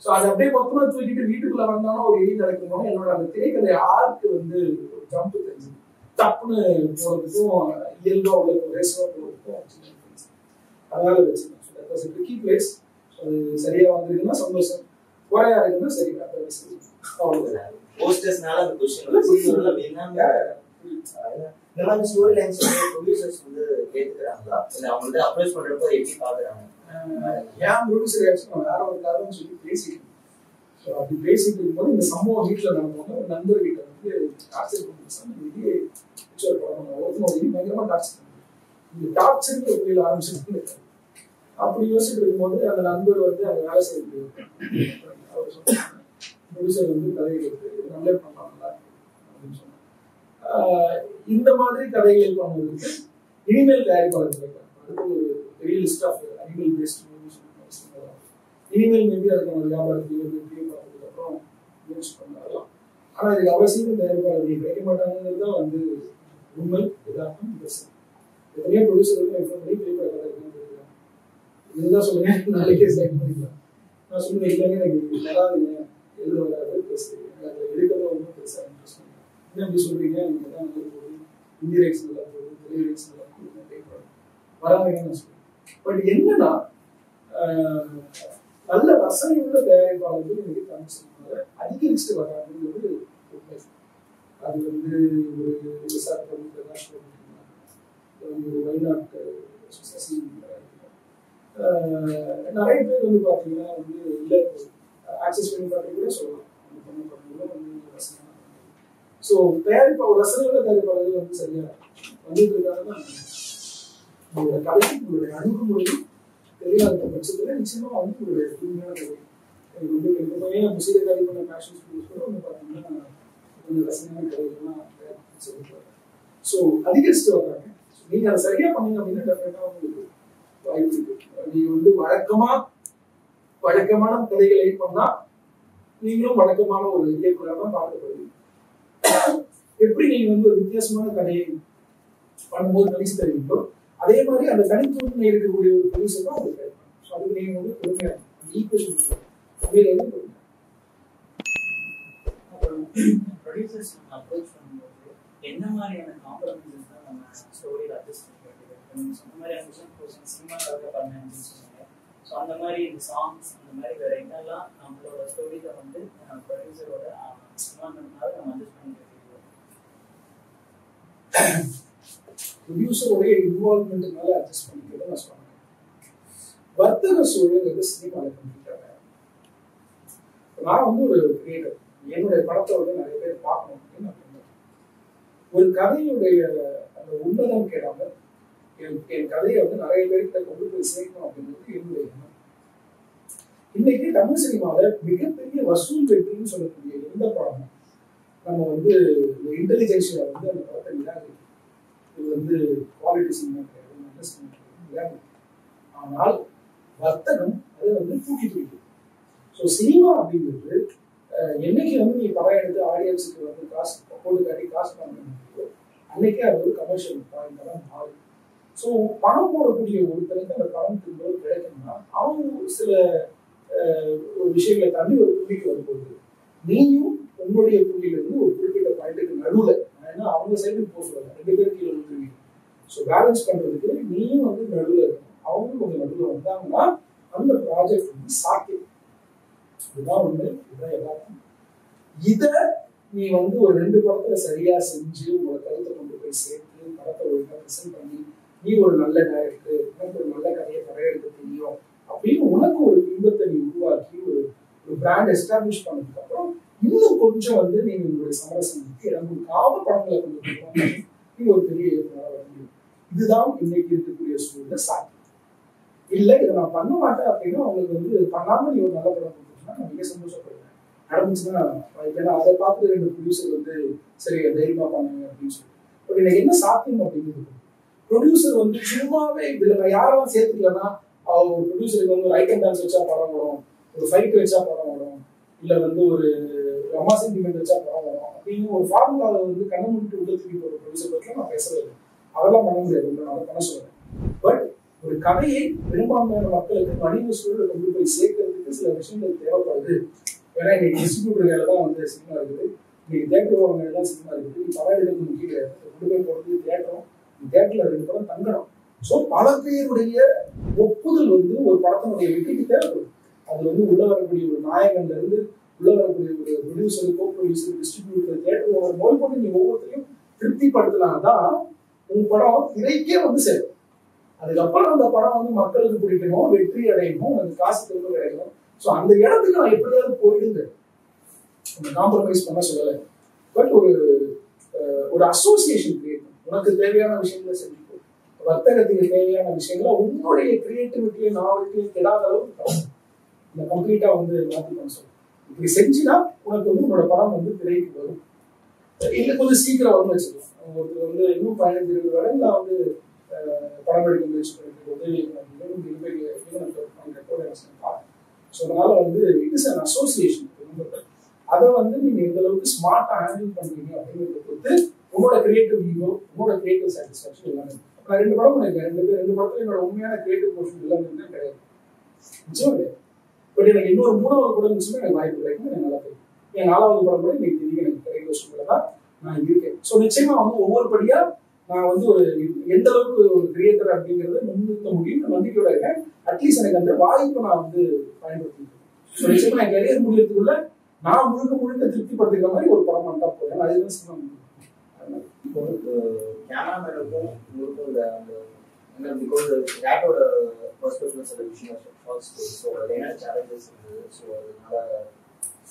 ஸோ அதை அப்படியே மொத்தமா தூக்கிட்டு வீட்டுக்குள்ள வந்தாலும் ஒரு எலி நடக்கணும். என்னோட அந்த திரைக்கதை ஆர்க்கு வந்து ஒரு ஜம்ப் தெரிஞ்சு தப்புன்னு போறதுக்கும் இயல்பா உள்ள ரேஸா போறதுக்கும் அதனால வச்சுக்கேன். Tricky place. அது சரியா வந்திருக்குன்னா சந்தோஷம், குறையா இருக்குன்னா சரி. போஸ்டர்ஸ்னால அந்த இந்த மாதிரி ஸ்டோரி லைன்ஸ் ப்ரொடியூசர்ஸ் வந்து கேட்டுக்கிறாங்களா, இல்லை அவங்க வந்து அப்ரோச் பண்றப்போ எப்படி பாக்குறாங்க? ஏன் ப்ரொடியூசர் ஆக்சுவலா வேற ஒரு காரணம் சொல்லி பேசிட்டு, ஸோ அப்படி பேசிட்டு இருக்கும்போது இந்த சம்பவம் வீட்டில் நடந்தவங்க ஒரு நண்பர் வீட்டை வந்து டார்ச்சர் பண்ணி ஒருத்தர் பயங்கரமா டார்ச்சர் பண்ணி இந்த டார்ச்சருக்கு ஒரு தொழில் ஆரம்பிச்சு. அப்படி யோசிச்சுட்டு இருக்கும்போது அந்த நண்பர் வந்து அங்கே வேலை செய்ய அவர் சொன்னாங்க, ப்ரொடியூசர் வந்து கதையை கேட்டு நல்லே பண்ணலாம்ல அப்படின்னு சொன்னாங்க. இந்த மாதிரி கதைகள் பண்ணுவதற்கு இனிமேல் தயாரிப்பாளர் கிடைக்கும். அதுக்கு ஒரு பெரிய list of animal based movies இனிமேல் மேபி அதுக்கு நம்ம வியாபாரத்துக்கு அப்புறம் யூஸ் பண்ணலாம். ஆனால் இதுக்கு அவசியம் தயாரிப்பாளர்கள் கிடைக்க மாட்டாங்கிறது தான் வந்து உண்மை யதார்த்தம். எத்தனையோ ப்ரொடியூசர்கள் எஃபோர்ட் பண்ணி திரைப்பட கதை இருக்காங்க. இதுதான் சொல்லுங்க, நாளைக்கே செலக்ட் பண்ணிக்கலாம். நான் சொல்லுவேன் இல்லைங்க எனக்கு வராதுங்க, எழுத வராது, அதில் எடுக்கிறத ஒன்றும் பெருசாக இன்ட்ரெஸ்ட் இல்லை. என்ன அப்படி சொல்றீங்க, நீங்கள் தான் நல்லா போகுது, இந்திய ரைட்ஸ் நல்லா போகுது, தெலுங்கு ரைட்ஸ் நல்லா போகுது, வராதுங்கன்னு நான் சொல்லுவேன். பட் என்னன்னா நல்ல ரசனையுள்ள தயாரிப்பாளர்கள் எனக்கு காமிச்சிருக்காங்க, அதிகரிச்சுட்டு வராங்கிறது உண்மை. அது வந்து ஒரு விசாரணை பிரகாஷ் ஒரு வயநாட்டு சசி நிறைய பேர் வந்து பார்த்தீங்கன்னா வந்து இல்லை ஆக்சஸ் பண்ணி பார்த்து கூட சொல்லலாம். ஸோ தயாரிப்பாளர் ரசனையுள்ள தயாரிப்பாளர்கள் வந்து சரியா வந்துட்டு இருக்காங்க தான். உங்களோட கதை உங்களுடைய அணுகுமுறை தெரியாத பட்சத்தில் நிச்சயமா வந்து உங்களுடைய தூய்மையான கதை எனக்கு வந்து எப்பவுமே முசித கதை பண்ண பேஷன் ஸ்கூல்ஸ் கூட வந்து பார்த்தீங்கன்னா கொஞ்சம் ரசனையான கதைகள்லாம் சொல்லிட்டு ஸோ அதிகரிச்சுட்டு வர்றாங்க. நீங்க அதை சரியா பண்ணீங்க அப்படின்னா டெஃபினட்டா உங்களுக்கு வாய்ப்பு இருக்கு. நீங்க வந்து வழக்கமான கதைகளை பண்ணா நீங்களும் வழக்கமான ஒரு இயக்குனராக தான் பார்க்கப்படுவீங்க. எப்படி நீங்க வந்து ஒரு வித்தியாசமான கதையை பண்ணும்போது கணிச்சு தருவீங்களோ அதே மாதிரி அந்த தனித்துவமை இருக்கக்கூடிய ஒரு ப்ரொடியூசர் தான் உங்களுக்கு கிடைக்கும். ஸோ அதுக்கு நீங்க வந்து பொறுமையா ஈக்குவேஷன் ப்ரொடியூசர்ஸ் அப்ரோச் பண்ணும்போது என்ன மாதிரியான காம்ப்ரமைசஸ் தான் நம்ம ஸ்டோரியில் அட்ஜஸ்ட் பண்ணிக்க வேண்டியது சொன்ன மாதிரி அந்த சினிமாக்காக பண்ணேன் அப்படின்னு சொன்னாங்க. ஸோ அந்த மாதிரி இந்த சாங்ஸ் அந்த மாதிரி வேற என்னெல்லாம் நம்மளோட ஸ்டோரியில் வந்து ப்ரொடியூசரோட இன்வால்மெண்ட்னால நம்ம அட்ஜஸ்ட் பண்ணிக்க வேண்டியது. ப்ரொடியூசருடைய இன்வால்மெண்ட்னால அட்ஜஸ்ட் பண்ணிக்கிறத நான் சொன்னேன். வர்த்தக சூழல் சினிமாவில் கம்ப்ளீட்டாக நான் வந்து ஒரு கிரியேட்டர், என்னுடைய படத்தை வந்து நிறைய பேர் பார்க்கணும் அப்படின்னு நான் சொன்னேன். ஒரு கதையுடைய அந்த உன்னதம் கேட்டாமல் என் கதையை வந்து நிறைய பேர்கிட்ட கொண்டு போய் சேர்க்கணும் அப்படிங்கிறது என்னுடைய எண்ணம். இன்னைக்கு தமிழ் சினிமாவில் மிகப்பெரிய வசூல் வெற்றின்னு சொல்லக்கூடிய எந்த படமும் நம்ம வந்து இன்டெலிஜென்ஸில் வந்து அந்த படத்தை நிராகரிக்கும். இது வந்து குவாலிட்டி சினிமா கிடையாது, நல்ல சினிமா கிடையாது. ஆனால் வர்த்தகம் அதை வந்து தூக்கி பிடிக்கும். ஸோ சினிமா அப்படிங்கிறது என்னைக்கு வந்து நீ படம் எடுத்து ஆடியன்ஸுக்கு வந்து காசு போட்டு காட்டி காசு பண்ண அன்னைக்கே அது ஒரு கமர்ஷியல் பாயிண்ட் மாறும். ஸோ பணம் போடக்கூடிய ஒருத்தருக்கு அந்த பணம் திரும்ப கிடைக்கணும்னா அவங்க சில ஒரு விஷயங்களை தாண்டி ஒரு புள்ளிக்கு வரும்போது நீயும் உங்களுடைய புள்ளியிலிருந்து ஒரு குறிப்பிட்ட பாயிண்ட்டுக்கு நடுவில், ஏன்னா அவங்க சைடுக்கு போக சொல்லலை, 2 பேரும் கீழே வந்துருவீங்க. ஸோ பேலன்ஸ் பண்ணுறதுக்கு நீயும் வந்து நடுவில் இருக்கணும், அவங்களும் கொஞ்சம் நடுவில் வந்தாங்கன்னா அந்த ப்ராஜெக்ட் வந்து சாத்தியம். இதுதான் ஒண்ணு, இதுதான் எல்லாருக்கும். இதை நீ வந்து ஒரு 2 படத்துல சரியா செஞ்சு உங்களோட கருத்தை கொண்டு போய் சேர்த்து படத்தை ஒழுங்கா ப்ரெசென்ட் பண்ணி நீ ஒரு நல்ல டைரக்டர், உனக்கு ஒரு நல்ல கதையை படையெடுக்க தெரியும் அப்படின்னு உனக்கு ஒரு பிம்பத்தை நீ உருவாக்கி ஒரு பிராண்ட் எஸ்டாப்ளிஷ் பண்ணதுக்கு அப்புறம் இன்னும் கொஞ்சம் வந்து நீங்க உங்களுடைய சமரசத்துக்கு இடம் கொடுக்காம படங்களை கொண்டு போய் நீங்க ஒரு பெரிய இயக்குனராக வர முடியும். இதுதான் இன்னைக்கு இருக்கக்கூடிய சூழ்நிலை சாத்தியம். இல்லை இதை நான் பண்ண மாட்டேன் அப்படின்னா அவங்களுக்கு வந்து பண்ணாம நீ ஒரு நல்ல படம் கொடுத்தீங்கன்னா நான் மிக சந்தோஷப்படுவேன். நடந்துச்சுன்னா ஏன்னா அதை பார்த்துட்டு 2 ப்ரொடியூசர் வந்து சரி தைரியமா பண்ணாங்க அப்படின்னு சொல்லி. பட் எனக்கு என்ன சாத்தியம் அப்படிங்கிறது ப்ரொடியூசர் வந்து சும்மாவே இதுல நான் யாரெல்லாம் சேர்த்துக்கலன்னா அவங்க ஒரு ப்ரொடியூசருக்கு வந்து ஒரு ஐட்டம் டான்ஸ் வச்சா படம் வரும், ஒரு ஃபைட் வச்சா படம் வரும், இல்ல வந்து ஒரு ரமா சென்டிமெண்ட் வச்சா படம் வரும் அப்படின்னு ஒரு ஃபார்முலாவை வந்து கண்ணை முடிட்டு உள்ள தூக்கி போற ப்ரொடியூசர் பற்றி நான் பேசவே இல்லை. அதெல்லாம் பண்ண முடியாது, நான் அதை பண்ண சொல்றேன். பட் ஒரு கதையை பெரும்பான்மையான மக்களுக்கு மனித சூழலை கொண்டு போய் சேர்க்கறதுக்கு சில விஷயங்கள் தேவைப்படுது. ஏன்னா இன்னைக்கு டிஸ்ட்ரிபியூட்டர் வேலை தான் வந்து சினிமா இருக்குது, இன்னைக்கு தேட்டர் ஓரம் வேலை தான் சினிமா இருக்குது. நீ படம் எடுக்கிறது முக்கியம் கிடையாது, கொண்டு போய் போகிறது தேட்டரும், தேட்டர்ல 2 படம் தங்கணும். ஸோ பல பேருடைய ஒப்புதல் வந்து ஒரு படத்தினுடைய வெற்றிக்கு தேவைப்படுது. அது வந்து உள்ள வரக்கூடிய ஒரு நாயகன்ல இருந்து உள்ள வரக்கூடிய ஒரு ப்ரொடியூசர், கோ producer, distributor, theatre owner mole பண்ணி நீ ஒவ்வொருத்தையும் திருப்திப்படுத்தினாதான் உங்க படம் திரைக்கே வந்து சேரும். அதுக்கப்புறம் அந்த படம் வந்து மக்களுக்கு பிடிக்கணும், வெற்றி அடையணும், அந்த காசு திரும்ப கிடைக்கணும். ஸோ அந்த இடத்துக்கு நான் எப்படியாவது போயிடுங்க, காம்ப்ரமைஸ் பண்ண சொல்லலை. பட் ஒரு அசோசியேஷன் கிரியேட் பண்ணும். உனக்கு தேவையான விஷயங்களை செஞ்சுக்கோ, வர்த்தகத்துக்கு தேவையான விஷயங்களை உன்னுடைய கிரியேட்டிவிட்டியும் நாவல்ட்டியும் கெடாத அளவுக்கு இந்த கம்ப்ளீட்டா வந்து மாற்றி பண்ண சொல்லும். இப்படி செஞ்சுனா உனக்கு வந்து உன்னோட படம் வந்து திரைக்கு வரும். இன்னும் கொஞ்சம் சீக்கிரம் வரும்னு வச்சுக்கலாம். ஒருத்தர் வந்து இன்னும் 15-20 வருடங்களா வந்து படம் எடுக்க முயற்சி பண்ணிட்டு உதவி ஸோ அதனால வந்து இட் இஸ் அன் அசோசியேஷன். அதை வந்து நீங்க எந்த அளவுக்கு ஸ்மார்ட்டா ஹேண்டில் பண்றீங்க அப்படிங்கிறத பொறுத்து உங்களோட கிரியேட்டிவ் ஈகோ, உங்களோட கிரியேட்டிவ் சாட்டிஸ்ஃபேக்ஷன் எல்லாமே. நான் 2 படம் பண்ணிருக்கேன், 2 படத்துல என்னோட உண்மையான கிரியேட்டிவ் போர்ஷன் எல்லாமே கிடையாது, நிச்சயம் கிடையாது. பட் எனக்கு இன்னொரு 3வது படம் இருந்துச்சுன்னா எனக்கு வாய்ப்பு கிடைக்கும், எனக்கு நல்லா தெரியும். என் 4வது படம் கூட இன்னைக்கு தெரியும், எனக்கு கிடைக்கிற சூழ்நிலை தான் நான் இருக்கேன். ஸோ நிச்சயமா வந்து ஒவ்வொரு படியா நான் வந்து ஒரு எந்த அளவுக்கு ஒரு கிரியேட்டர் அப்படிங்கிறத முன்னிறுத்த முடியும் நம்பிக்கையோட இருக்கேன். அட்லீஸ்ட் எனக்கு அந்த வாய்ப்பை நான் வந்து பயன்படுத்திக்கிறேன். ஸோ நிச்சயமா என் கரியர் முடியறதுக்குள்ள நான் முழுக்க திருப்திப்படுத்திக்கிற மாதிரி ஒரு படம் பண்ணா போறேன். அதுதான் சினிமா. இப்போ கேமராமேனுக்கும் உங்களுக்கும் இந்த பிகாஸ் டேட்டோட பெர்ஸ்பெக்டிவ் சில விஷயம் ஸோ அது என்ன சேலஞ்சஸ் இருக்குது. ஸோ அதனால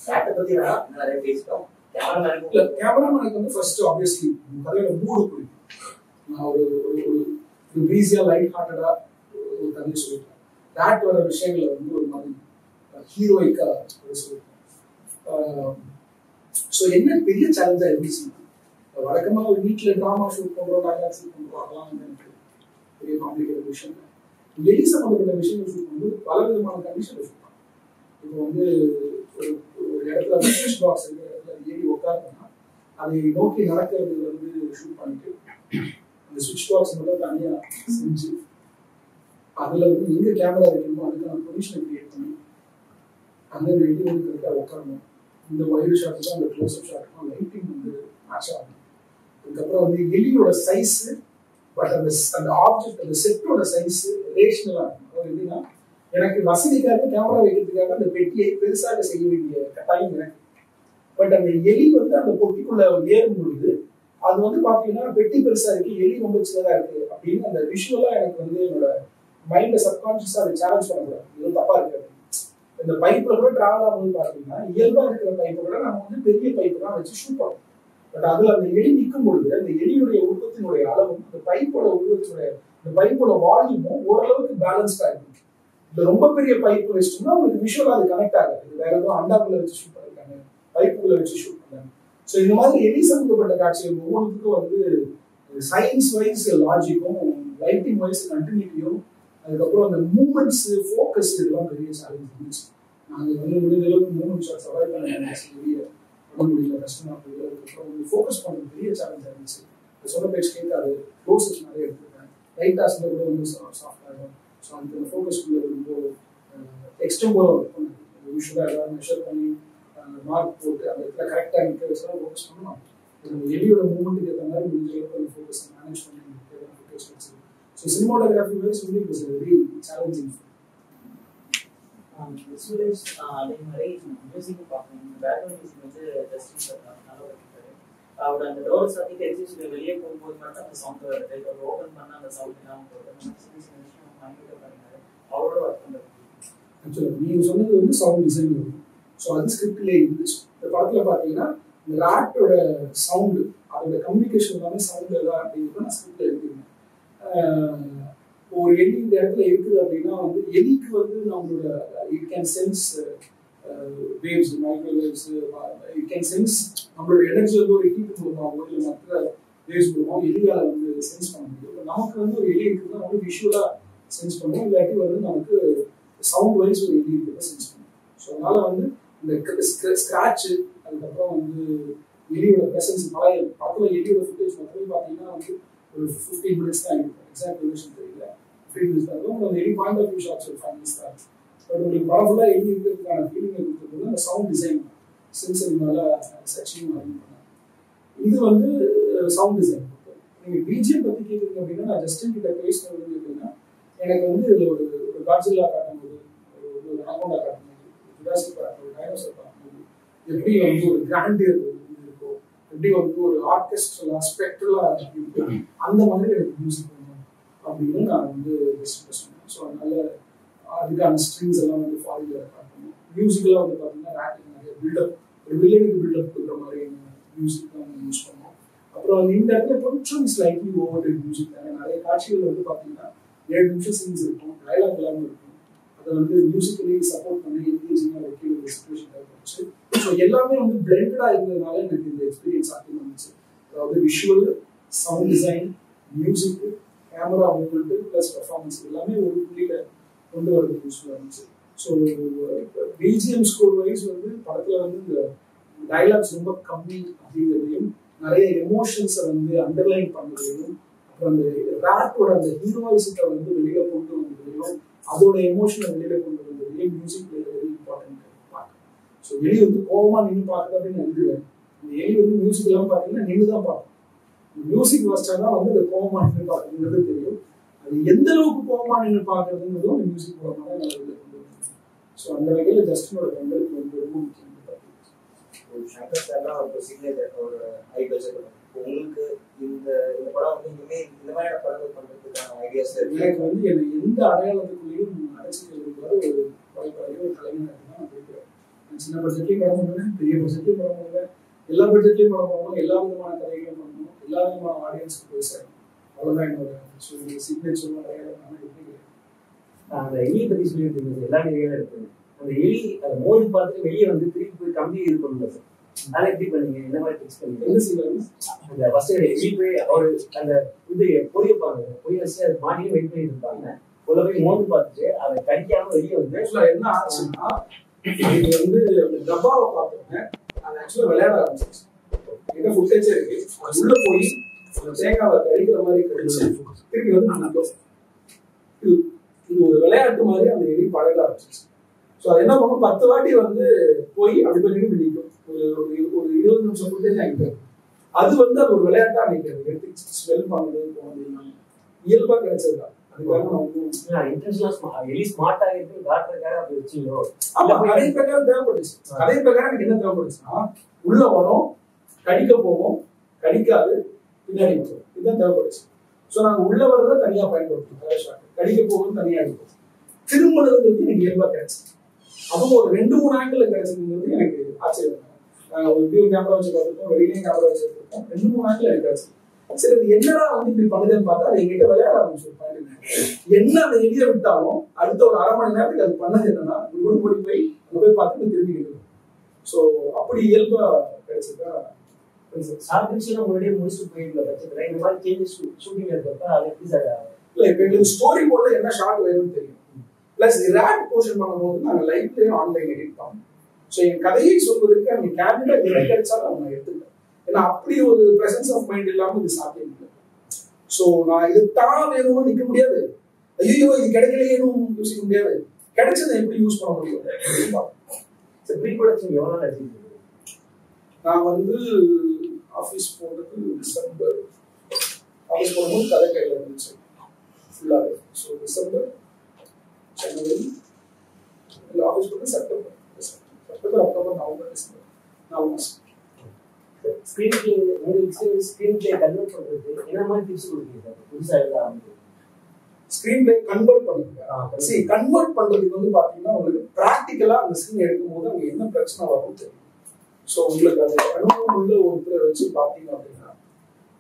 டேட்டை பற்றி நிறைய பேசிட்டோம். கேமராமேனுக்கு வந்து ஃபர்ஸ்ட் ஆப்வியஸ்லி கதையோட மூடு பிடிக்கும். நான் ஒரு ப்ரீஸியா லைட் ஹார்ட்டடா ஒரு கதையை சொல்லிட்டேன். டேட் வர விஷயங்களை வந்து ஒரு மாதிரி ஹீரோயிக்கா சொல்லிட்டேன். ஸோ என்ன பெரிய சேலஞ்சா இருந்துச்சுன்னா வழக்கமாக ஒரு வீட்டில் ட்ராமா ஷூட் பண்ணுறோம், டைலாக் ஷூட் பண்ணுறோம், அதெல்லாம் வந்து எனக்கு பெரிய காம்ப்ளிகேட்டட் விஷயம். வெளி சம்மந்தப்பட்ட விஷயங்கள் ஷூட் பண்ணும்போது பல விதமான கண்டிஷன் ஷூட் பண்ணுவோம். இப்போ வந்து ஒரு இடத்துல ஸ்விட்ச் பாக்ஸ் இருக்கிற இடத்துல ஏறி உட்காருன்னா அதை நோக்கி நடக்கிறது வந்து ஷூட் பண்ணிட்டு அந்த ஸ்விட்ச் பாக்ஸ் மட்டும் தனியாக செஞ்சு அதில் வந்து எங்கே கேமரா வைக்கணுமோ அதுக்கான பொசிஷனை கிரியேட் பண்ணி அந்த எலி வந்து கரெக்டாக உட்காரணும். இந்த ஒயர் ஷாட்டுக்கும் அந்த க்ளோஸ்அப் ஷாட்டுக்கும் லைட்டிங் வந்து மேட்ச் ஆகணும். அதுக்கப்புறம் வந்து எலியோட சைஸு பட் அந்த ஆப்ஜெக்ட் அந்த செட்டோட சைஸ் ரேஷனலா இருக்கும். அதாவது எப்படின்னா எனக்கு வசதிக்காக கேமரா வைக்கிறதுக்காக அந்த பெட்டியை பெருசாக செய்ய வேண்டிய கட்டாயம் எனக்கு. பட் அந்த எலி வந்து அந்த பொட்டிக்குள்ள ஏறும் பொழுது அது வந்து பாத்தீங்கன்னா பெட்டி பெருசா இருக்கு, எலி ரொம்ப சின்னதா இருக்கு அப்படின்னு அந்த விஷுவலா எனக்கு வந்து என்னோட மைண்ட சப்கான்சியஸா அதை சேலஞ்ச் பண்ணக்கூடாது, இது தப்பா இருக்காது. இந்த பைப்ல கூட டிராவல் ஆகும்போது பாத்தீங்கன்னா இயல்பா இருக்கிற பைப்பை கூட நம்ம வந்து பெரிய பைப்பு தான் வச்சு ஷூட் பண்ணோம். பட் அதுல அந்த எலி நிற்கும் பொழுது அந்த எலியுடைய உருவத்தினுடைய அளவும் அந்த பைப்போட உருவத்தினுடைய இந்த பைப்போட வால்யூமும் ஓரளவுக்கு பேலன்ஸ்டா இருக்கும். இந்த ரொம்ப பெரிய பைப் வச்சுட்டோம்னா உங்களுக்கு விஷுவலா அது கனெக்ட் ஆகாது. இது வேற எதுவும் அண்டாக்குள்ள வச்சு ஷூட் பண்ணிருக்காங்க, பைப்புக்குள்ள வச்சு ஷூட் பண்ணாங்க. ஸோ இந்த மாதிரி எலி சம்பந்தப்பட்ட காட்சிகள் ஒவ்வொன்றுக்கும் வந்து சயின்ஸ் வைஸ் லாஜிக்கும் லைட்டிங் வைஸ் கண்டினியூட்டியும் அதுக்கப்புறம் அந்த மூமெண்ட்ஸ் ஃபோக்கஸ் இதெல்லாம் பெரிய சேலஞ்ச் இருந்துச்சு. நாங்கள் வந்து முடிஞ்ச அளவுக்கு மூமெண்ட் ஷாட்ஸ் அவாய்ட் பண்ண முடியல, கஷ்டமா போயில. அதுக்கப்புறம் வந்து ஃபோக்கஸ் பண்ணுறது பெரிய சேலஞ்சாக இருந்துச்சு. சொல்ல பேச்சு கேட்காது, க்ளோசஸ் நிறைய எடுத்துருக்கேன், லைட் ஆஸ்ல கூட வந்து சாஃப்ட் ஆகும். ஸோ அந்த ஃபோக்கஸ்க்குள்ள ரொம்ப எக்ஸ்ட்ரீம்போட ஒர்க் பண்ணுது. யூஸ்வலாக ஏதாவது மெஷர் பண்ணி மார்க் போட்டு அந்த இடத்துல கரெக்டாக நிற்க வச்சா ஃபோக்கஸ் பண்ணணும். நம்ம எலியோட மூவ்மெண்ட்டுக்கு ஏற்ற மாதிரி முடிஞ்ச அளவுக்கு அந்த ஃபோக்கஸை மேனேஜ் பண்ணி ஃபோக்கஸ் வச்சு. ஸோ சினிமாட்டோகிராஃபி வைஸ் வந்து இட் இஸ் வெரி சேலஞ்சிங். அதே மாதிரி மியூசிக் பார்க்கணும். பேக்ரவுண்ட் மியூசிக் வந்து ஜஸ்டிஸ் நல்லா பண்ணிட்டாரு. அவரோட அந்த டோர் சாத்திட்டு எக்ஸிபிஷன் வெளியே போகும்போது மட்டும் அந்த சவுண்ட் வருது, அவர் ஓப்பன் பண்ணால் அந்த சவுண்ட் இல்லாமல் போகுது. அவரோட ஒர்க் பண்ணுறது ஆக்சுவலாக நீங்கள் சொன்னது வந்து சவுண்ட் டிசைன் வரும். ஸோ அது ஸ்கிரிப்ட்லேயே இருந்துச்சு. இந்த படத்தில் பார்த்தீங்கன்னா இந்த ராட்டோட சவுண்டு அதோட கம்யூனிகேஷன் எல்லாமே சவுண்ட் எல்லாம் அப்படிங்கிறத நான் ஸ்கிரிப்டில் எழுதிருந்தேன். ஒரு எலி இந்த இடத்துல இருக்குது அப்படின்னா வந்து எலிக்கு வந்து நம்மளோட it can sense waves, microwaves, it can sense நம்மளோட எனர்ஜி வந்து ஒரு ஹீட் மூலமாகவோ இல்லை மற்ற வேவ்ஸ் மூலமாகவோ எலியால் வந்து சென்ஸ் பண்ண முடியும். நமக்கு வந்து ஒரு எலி இருக்குதுன்னா வந்து விஷுவலாக சென்ஸ் பண்ணுவோம், இல்லாட்டி வந்து நமக்கு சவுண்ட் வைஸ் ஒரு எலி இருக்கிறத சென்ஸ் பண்ணுவோம். ஸோ அதனால வந்து இந்த ஸ்க்ராட்சு அதுக்கப்புறம் வந்து எலியோட ப்ரெசன்ஸ் பழைய படத்தில் எலியோட ஃபுட்டேஜ் மொத்தமே பார்த்தீங்கன்னா வந்து ஒரு 15 minutes தான் இருக்கும். எக்ஸாக்ட் ரிலேஷன் தெரியல, 15 minutes தான் இருக்கும். அந்த எலி பாயிண்ட் ஆஃப் வியூ ஷாட்ஸ் ஒரு 5 minutes தான் இருக்கும். பட் உங்களுக்கு படம் ஃபுல்லாக எலி இருக்கிறதுக்கான ஃபீலிங்கை கொடுத்துருக்குது அந்த சவுண்ட் டிசைன் சென்சரி மேலே சர்ச்சிங் மாதிரி பண்ணாங்க. இது வந்து சவுண்ட் டிசைன். நீங்கள் பிஜிஎம் பற்றி கேட்குறீங்க அப்படின்னா நான் ஜஸ்டின் கிட்ட பேசினது அப்படின்னா எனக்கு வந்து இதில் ஒரு காட்சிலா காட்டும்போது ஒரு அனகோண்டா காட்டும்போது ஜுராசிக் பார்க் ஒரு டைனோசர் பார்க்கும்போது எப்படி வந்து ஒரு கிராண்டியர் இருக்கோ, எப்படி வந்து ஒரு ஆர்கெஸ்ட்ரலா ஸ்பெக்ட்ரலா இருக்கும், அந்த மாதிரி எனக்கு மியூசிக் வேணும் அப்படின்னு நான் வந்து டிஸ்கஸ் பண்ணேன். ஸோ அதனால அதுக்கான ஸ்ட்ரிங்ஸ் எல்லாம் வந்து ஃபாரின்ல காட்டணும். மியூசிக்கெல்லாம் வந்து பார்த்தீங்கன்னா ரேட்டிங் நிறைய பில்டப், ஒரு வில்லனுக்கு பில்டப் கொடுக்குற மாதிரியான மியூசிக் தான் வந்து யூஸ் பண்ணோம். அப்புறம் வந்து இந்த இடத்துல கொஞ்சம் ஸ்லைட்லி ஓவர் மியூசிக் தானே. நிறைய காட்சிகள் வந்து பார்த்தீங்கன்னா 7 நிமிஷம் சீன்ஸ் இருக்கும், டயலாக் எல்லாமே இருக்கும். அதை வந்து மியூசிக்கலி சப்போர்ட் பண்ணி என்கேஜிங்காக வைக்கிற ஒரு சிச்சுவேஷன் இருந்துச்சு. ஸோ எல்லாமே வந்து பிளெண்டடாக இருந்ததுனால எனக்கு இந்த எக்ஸ்பீரியன்ஸ் ஆக்டிவ் இருந்துச்சு. அதாவது visual, sound design, music, camera movement plus performance எல்லாமே ஒரு புள்ளியில் கொண்டு வரது யூஸ்ஃபுல்லாக இருந்துச்சு. ஸோ பிஜிஎம் ஸ்கோர் வைஸ் வந்து படத்தில் வந்து இந்த டைலாக்ஸ் ரொம்ப கம்மி அப்படிங்கிறதையும் நிறைய எமோஷன்ஸை வந்து அண்டர்லைன் பண்ணுறதையும் அப்புறம் அந்த ராட்டோட அந்த ஹீரோயிசத்தை வந்து வெளியில கொண்டு வந்ததையும் அதோட எமோஷனை வெளியில கொண்டு வந்ததையும் மியூசிக் வெரி இம்பார்ட்டன்ட் பார்க்க. ஸோ எலி வந்து கோபமா நின்று பார்க்குறது அப்படின்னு எழுதுவேன். இந்த எலி வந்து மியூசிக் எல்லாம் பார்த்தீங்கன்னா நின்று தான் பார்க்கும். மியூசிக் வாஸ்டா தான் வந்து அந்த கோபமா நின்று பார்க்கறதுங்கிறது தெரியும். அது எந்த அளவுக்கு கோபமா நின்று பார்க்கறதுங்கிறதும் அந்த மியூசிக் மூலமாக தான் நான் வெளியில கொண்டு வந்தேன். ஸோ அந்த வகையில் ஜஸ்டினோட பங்களிப்பு வந்து ரொம்ப முக்கியம். சங்கர் சார் தான் ஒரு சிக்னேச்சர் ஒரு ஹை பட்ஜெட். உங்களுக்கு இந்த படம் வந்து இனிமேல் இந்த மாதிரியான படங்கள் பண்றதுக்கான ஐடியாஸ் எனக்கு வந்து எந்த அடையாளத்துக்குள்ளேயும் அடைச்சிட்டு இருக்கிற ஒரு படைப்பாளியோ ஒரு கலைஞர் தான் நான் பிடிக்கிறேன். சின்ன பட்ஜெட்லையும் படம் பண்ணுவேன், பெரிய பட்ஜெட்லையும் படம் பண்ணுவேன், எல்லா பட்ஜெட்லையும் படம் பண்ணுவோம், எல்லா விதமான கதைகளையும் பண்ணணும், எல்லா விதமான ஆடியன்ஸ்க்கு போய் சேரும். அவ்வளோதான் என்னோட சிக்னேச்சர் அடையாளம். அந்த எலியை பற்றி சொல்லியிருக்கீங்க, எல்லா நிலையிலும் இருக்குது. அந்த எலி அதை மோதி பார்த்துட்டு வெளியே வந்து திருப்பி போய் கம்பி இது பண்ணல சார். அதை எப்படி பண்ணீங்க, என்ன மாதிரி டிக்ஸ் பண்ணீங்க? என்ன செய்வாங்க அந்த ஃபர்ஸ்ட் எலி போய் அவர் அந்த இது பொறி வைப்பாங்க, பொறி வச்சு அது மாட்டியே வெயிட் பண்ணிட்டு இருப்பாங்க. உள்ள போய் மோதி பார்த்துட்டு அதை கடிக்காம வெளியே வந்து என்ன ஆச்சுன்னா இது வந்து அந்த டப்பாவை பார்த்தோன்னே அது ஆக்சுவலாக விளையாட ஆரம்பிச்சிச்சு. என்ன ஃபுட்டேஜே இருக்கு, அது உள்ள போய் அந்த தேங்காவை கடிக்கிற மாதிரி கடிச்சு திருப்பி வந்து நிற்கும். இது ஒரு விளையாட்டு மாதிரி அந்த எலி பழக ஆரம்பிச்சிச்சு. ஸோ அது என்ன பண்ணும், 10 வாட்டி வந்து போய் அப்படி பண்ணி நிற்கும். ஒரு 20 நிமிஷம் ஃபுட்டேஜ் ஆகிட்டு அது வந்து அது ஒரு விளையாட்டா நிற்கிறது. எடுத்து ஸ்மெல் பண்ணுறது போனது இயல்பா கிடைச்சதுதான். அதுக்காக நான் ஒன்றும் இன்டென்ஷனலா எலி ஸ்மார்ட்டா இருக்கு காட்டுறதுக்காக அப்படி வச்சீங்களோ? ஆமா, கதை பிரகாரம் தேவைப்பட்டுச்சு. கதை பிரகாரம் எனக்கு என்ன தேவைப்பட்டுச்சுன்னா, உள்ள வரும், கடிக்க போவோம், கடிக்காது, பின்னாடி வரும், இதுதான் தேவைப்பட்டுச்சு. ஸோ நாங்க உள்ள வரத தனியா பயன்படுத்தணும், கதை ஷாட், கடிக்க போவோம் தனியா எடுப்போம். திருமணங்கிறது எனக்கு இயல்பா கிடைச்சு. அதுவும் ஒரு 2-3 ஆங்கிள் கிடைச்சதுங்கிறது எனக்கு ஆச்சரியம். நாங்க ஒரு வியூ கேமரா வச்சு பார்த்துருக்கோம், வெளியிலேயும் கேமரா வச்சு எடுத்துருக்கோம், 2-3 ஆங்கிள் எனக்கு கிடைச்சு. சரி, அது என்னடா வந்து இப்படி பண்ணுதுன்னு பார்த்தா அது எங்கிட்ட விளையாட ஆரம்பிச்சிருப்பாங்க. என்ன அதை எளிய விட்டாலும் அடுத்த ஒரு 1/2 மணி நேரத்துக்கு அது பண்ணது என்னன்னா உடன்படி போய் அங்க போய் பார்த்துட்டு திரும்பிக்கிட்டு. ஸோ அப்படி இயல்பா கிடைச்சதா. ஆர்டிஃபிஷியலா முன்னாடியே முடிச்சுட்டு போயிருந்த பட்சத்துல இந்த மாதிரி சேஞ்சஸ் ஷூட்டிங் இருக்கிறப்ப அது எப்படி சார்? இல்லை, இப்போ எங்களுக்கு ஸ்டோரி போர்டில் என்ன ஷார்ட் வேணும்னு தெரியும். பிளஸ் ரேட் போர்ஷன் பண்ணும்போது நாங்கள் லைவ்லேயும் ஆன்லைன் எடிட் பண்ணோம். ஸோ என் கதையை சொல்வதற்கு அங்கே கேமரா எதை கிடைச்சாலும் அவங்க எடுத்துட்டேன். ஏன்னா அப்படி ஒரு பிரசன்ஸ் ஆஃப் மைண்ட் இல்லாமல் இது சாத்தியம் இல்லை. ஸோ நான் இது தான் வேணும்னு நிற்க முடியாது, ஐயோ இது கிடைக்கலையேனும் யோசிக்க முடியாது, கிடைச்சதை எப்படி யூஸ் பண்ண முடியும். ப்ரீ ப்ரொடக்ஷன் எவ்வளோ நாள்? நான் வந்து ஆஃபீஸ் போனது டிசம்பர். ஆஃபீஸ் போகும்போது கதை கையில் இருந்துச்சு ஃபுல்லாகவே. ஸோ டிசம்பர், ஜனவரி, இல்லை ஆஃபீஸ் போட்டு செப்டம்பர், அக்டோபர், நவம்பர், டிசம்பர் 4 மாதம். ஸ்க்ரீன் பிளே கன்வெர்ட் பண்றது என்ன மாதிரி டிப்ஸ் கொடுக்கீங்க சார்? புதுசாக எழுத ஆரம்பிச்சு ஸ்க்ரீன் பிளே கன்வெர்ட் பண்ணுங்க. சரி, கன்வெர்ட் பண்றதுக்கு வந்து பாத்தீங்கன்னா உங்களுக்கு பிராக்டிக்கலா அந்த சீன் எடுக்கும் போது அங்க என்ன பிரச்சனை வரும் தெரியும். ஸோ உங்களுக்கு அந்த அனுபவம் உள்ள ஒருத்தரை வச்சு பாத்தீங்க அப்படின்னா,